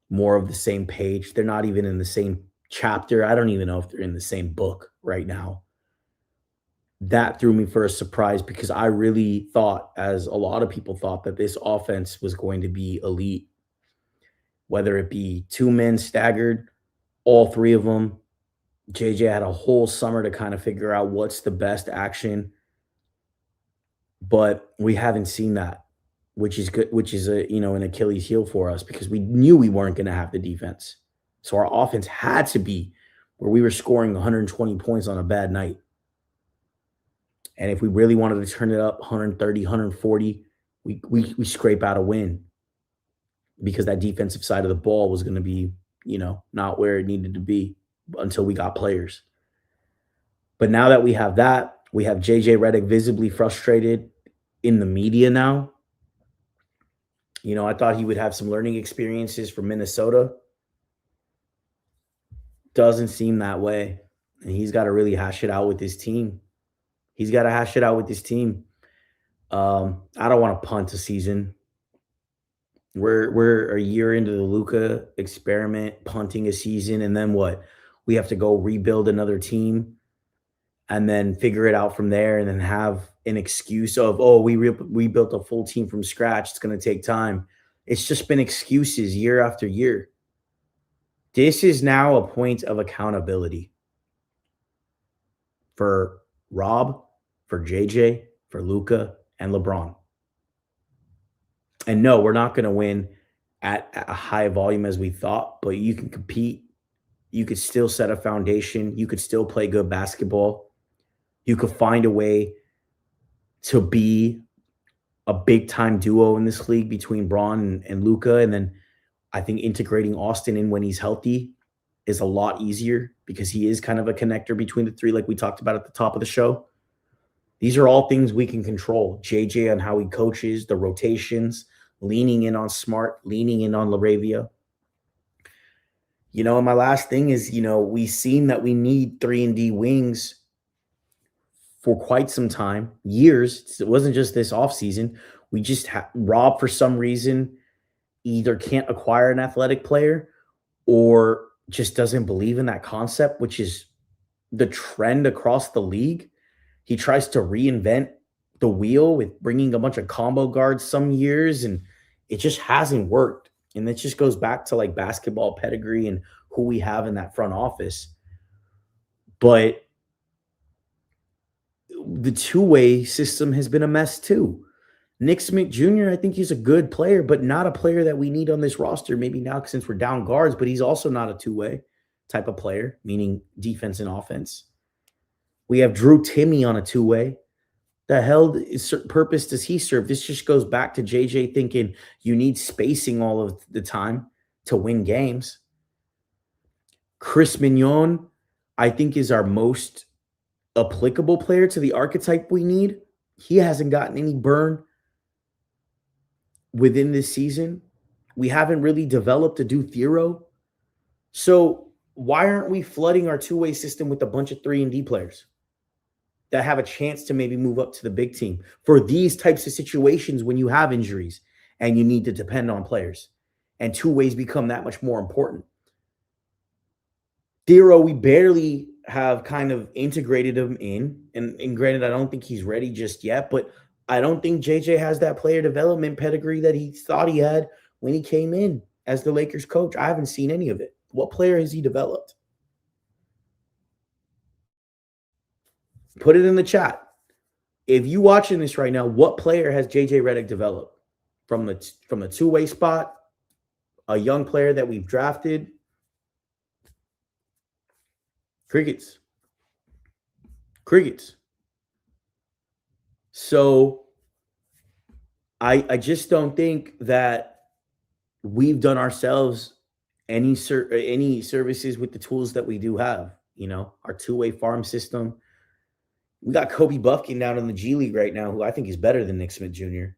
more of the same page. They're not even in the same chapter. I don't even know if they're in the same book right now. That threw me for a surprise because I really thought, as a lot of people thought, that this offense was going to be elite. Whether it be 2 men staggered, all 3 of them. JJ had a whole summer to kind of figure out what's the best action. But we haven't seen that, which is good, which is a, you know, an Achilles heel for us because we knew we weren't going to have the defense. So our offense had to be where we were scoring 120 points on a bad night. And if we really wanted to turn it up 130, 140, we scrape out a win because that defensive side of the ball was going to be, not where it needed to be until we got players. But now that we have that, we have JJ Redick visibly frustrated in the media now. I thought he would have some learning experiences from Minnesota. Doesn't seem that way. And he's got to really hash it out with his team. I don't want to punt a season. We're a year into the Luka experiment, punting a season, and then what? We have to go rebuild another team and then figure it out from there, and then have an excuse of, we built a full team from scratch. It's going to take time. It's just been excuses year after year. This is now a point of accountability for Rob, for JJ, for Luka, and LeBron. And no, we're not going to win at a high volume as we thought, but you can compete. You could still set a foundation. You could still play good basketball. You could find a way to be a big-time duo in this league between Braun and Luka. And then I think integrating Austin in when he's healthy is a lot easier because he is kind of a connector between the three, like we talked about at the top of the show. These are all things we can control. JJ on how he coaches, the rotations, leaning in on Smart, leaning in on LaRavia. And my last thing is, we've seen that we need 3-and-D wings for quite some time, years. It wasn't just this offseason. We just Rob, for some reason, either can't acquire an athletic player or just doesn't believe in that concept, which is the trend across the league. He tries to reinvent the wheel with bringing a bunch of combo guards some years, and it just hasn't worked. And it just goes back to like basketball pedigree and who we have in that front office. But the two-way system has been a mess too. Nick Smith Jr., I think he's a good player, but not a player that we need on this roster. Maybe now since we're down guards, but he's also not a two-way type of player, meaning defense and offense. We have Drew Timme on a two-way. The hell purpose does he serve? This just goes back to JJ thinking you need spacing all of the time to win games. Chris Mignon, I think, is our most applicable player to the archetype we need. He hasn't gotten any burn within this season. We haven't really developed a do Thero. So why aren't we flooding our two-way system with a bunch of 3-and-D players that have a chance to maybe move up to the big team for these types of situations when you have injuries and you need to depend on players and two ways become that much more important? Thero, we barely have kind of integrated him in. And granted, I don't think he's ready just yet, but I don't think JJ has that player development pedigree that he thought he had when he came in as the Lakers coach. I haven't seen any of it. What player has he developed? Put it in the chat. If you watching this right now, what player has JJ Redick developed from the two-way spot? A young player that we've drafted. Crickets. So I just don't think that we've done ourselves any services with the tools that we do have. Our two-way farm system. We got Kobe Buffkin down in the G League right now, who I think is better than Nick Smith Jr.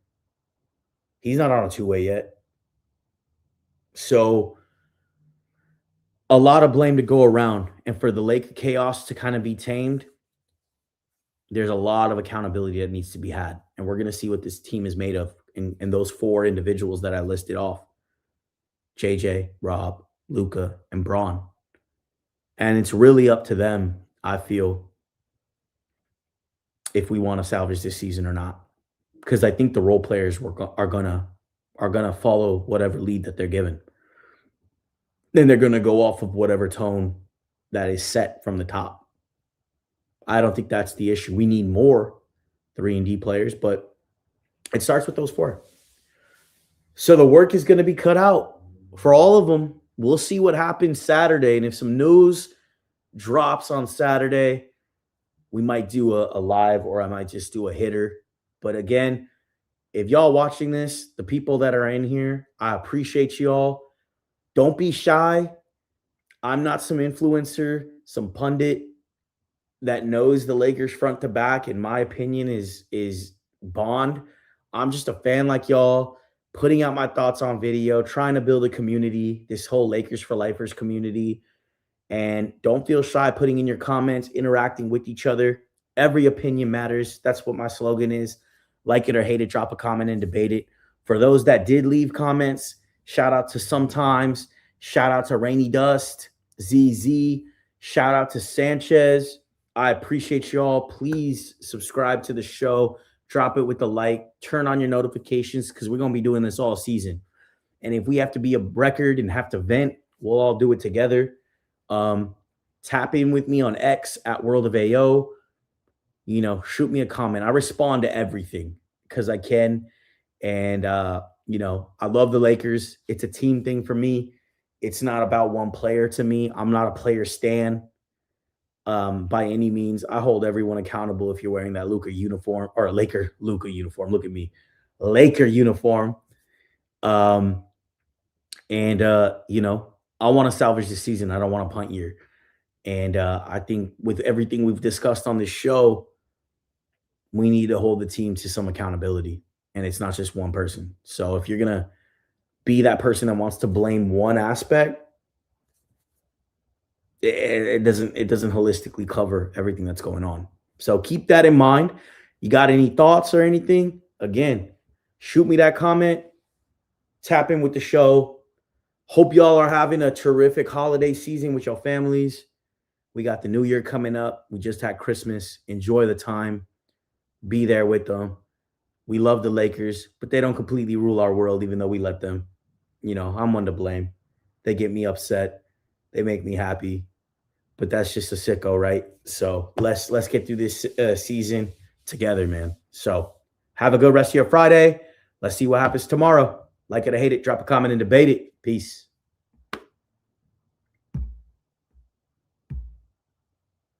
He's not on a two-way yet. So a lot of blame to go around. And for the Lake of Chaos to kind of be tamed, there's a lot of accountability that needs to be had. And we're going to see what this team is made of in those four individuals that I listed off. JJ, Rob, Luka, and Braun. And it's really up to them, I feel, if we want to salvage this season or not. Because I think the role players are gonna follow whatever lead that they're given. Then they're gonna go off of whatever tone that is set from the top. I don't think that's the issue. We need more 3-and-D players, but it starts with those four. So the work is going to be cut out for all of them. We'll see what happens Saturday. And if some news drops on Saturday, we might do a live, or I might just do a hitter. But again, if y'all watching this, the people that are in here, I appreciate y'all. Don't be shy. I'm not some influencer, some pundit that knows the Lakers front to back. In my opinion, is Bond. I'm just a fan like y'all, putting out my thoughts on video, trying to build a community, this whole Lakers for Lifers community. And don't feel shy putting in your comments, interacting with each other. Every opinion matters. That's what my slogan is. Like it or hate it, drop a comment and debate it. For those that did leave comments, shout out to Sometimes. Shout out to Rainy Dust, ZZ. Shout out to Sanchez. I appreciate y'all. Please subscribe to the show. Drop it with a like. Turn on your notifications because we're going to be doing this all season. And if we have to be a record and have to vent, we'll all do it together. Tap in with me on X at World of AO. Shoot me a comment. I respond to everything because I can. And, I love the Lakers. It's a team thing for me. It's not about one player to me. I'm not a player stan by any means. I hold everyone accountable if you're wearing that Luka uniform or Laker Luka uniform. Look at me. Laker uniform. I want to salvage the season. I don't want to punt year. And I think with everything we've discussed on this show, we need to hold the team to some accountability. And it's not just one person. So if you're going to be that person that wants to blame one aspect, it doesn't holistically cover everything that's going on. So keep that in mind. You got any thoughts or anything? Again, shoot me that comment. Tap in with the show. Hope y'all are having a terrific holiday season with your families. We got the new year coming up. We just had Christmas. Enjoy the time. Be there with them. We love the Lakers, but they don't completely rule our world, even though we let them. I'm one to blame. They get me upset. They make me happy. But that's just a sicko, right? So let's get through this season together, man. So have a good rest of your Friday. Let's see what happens tomorrow. Like it or hate it, drop a comment and debate it. Peace.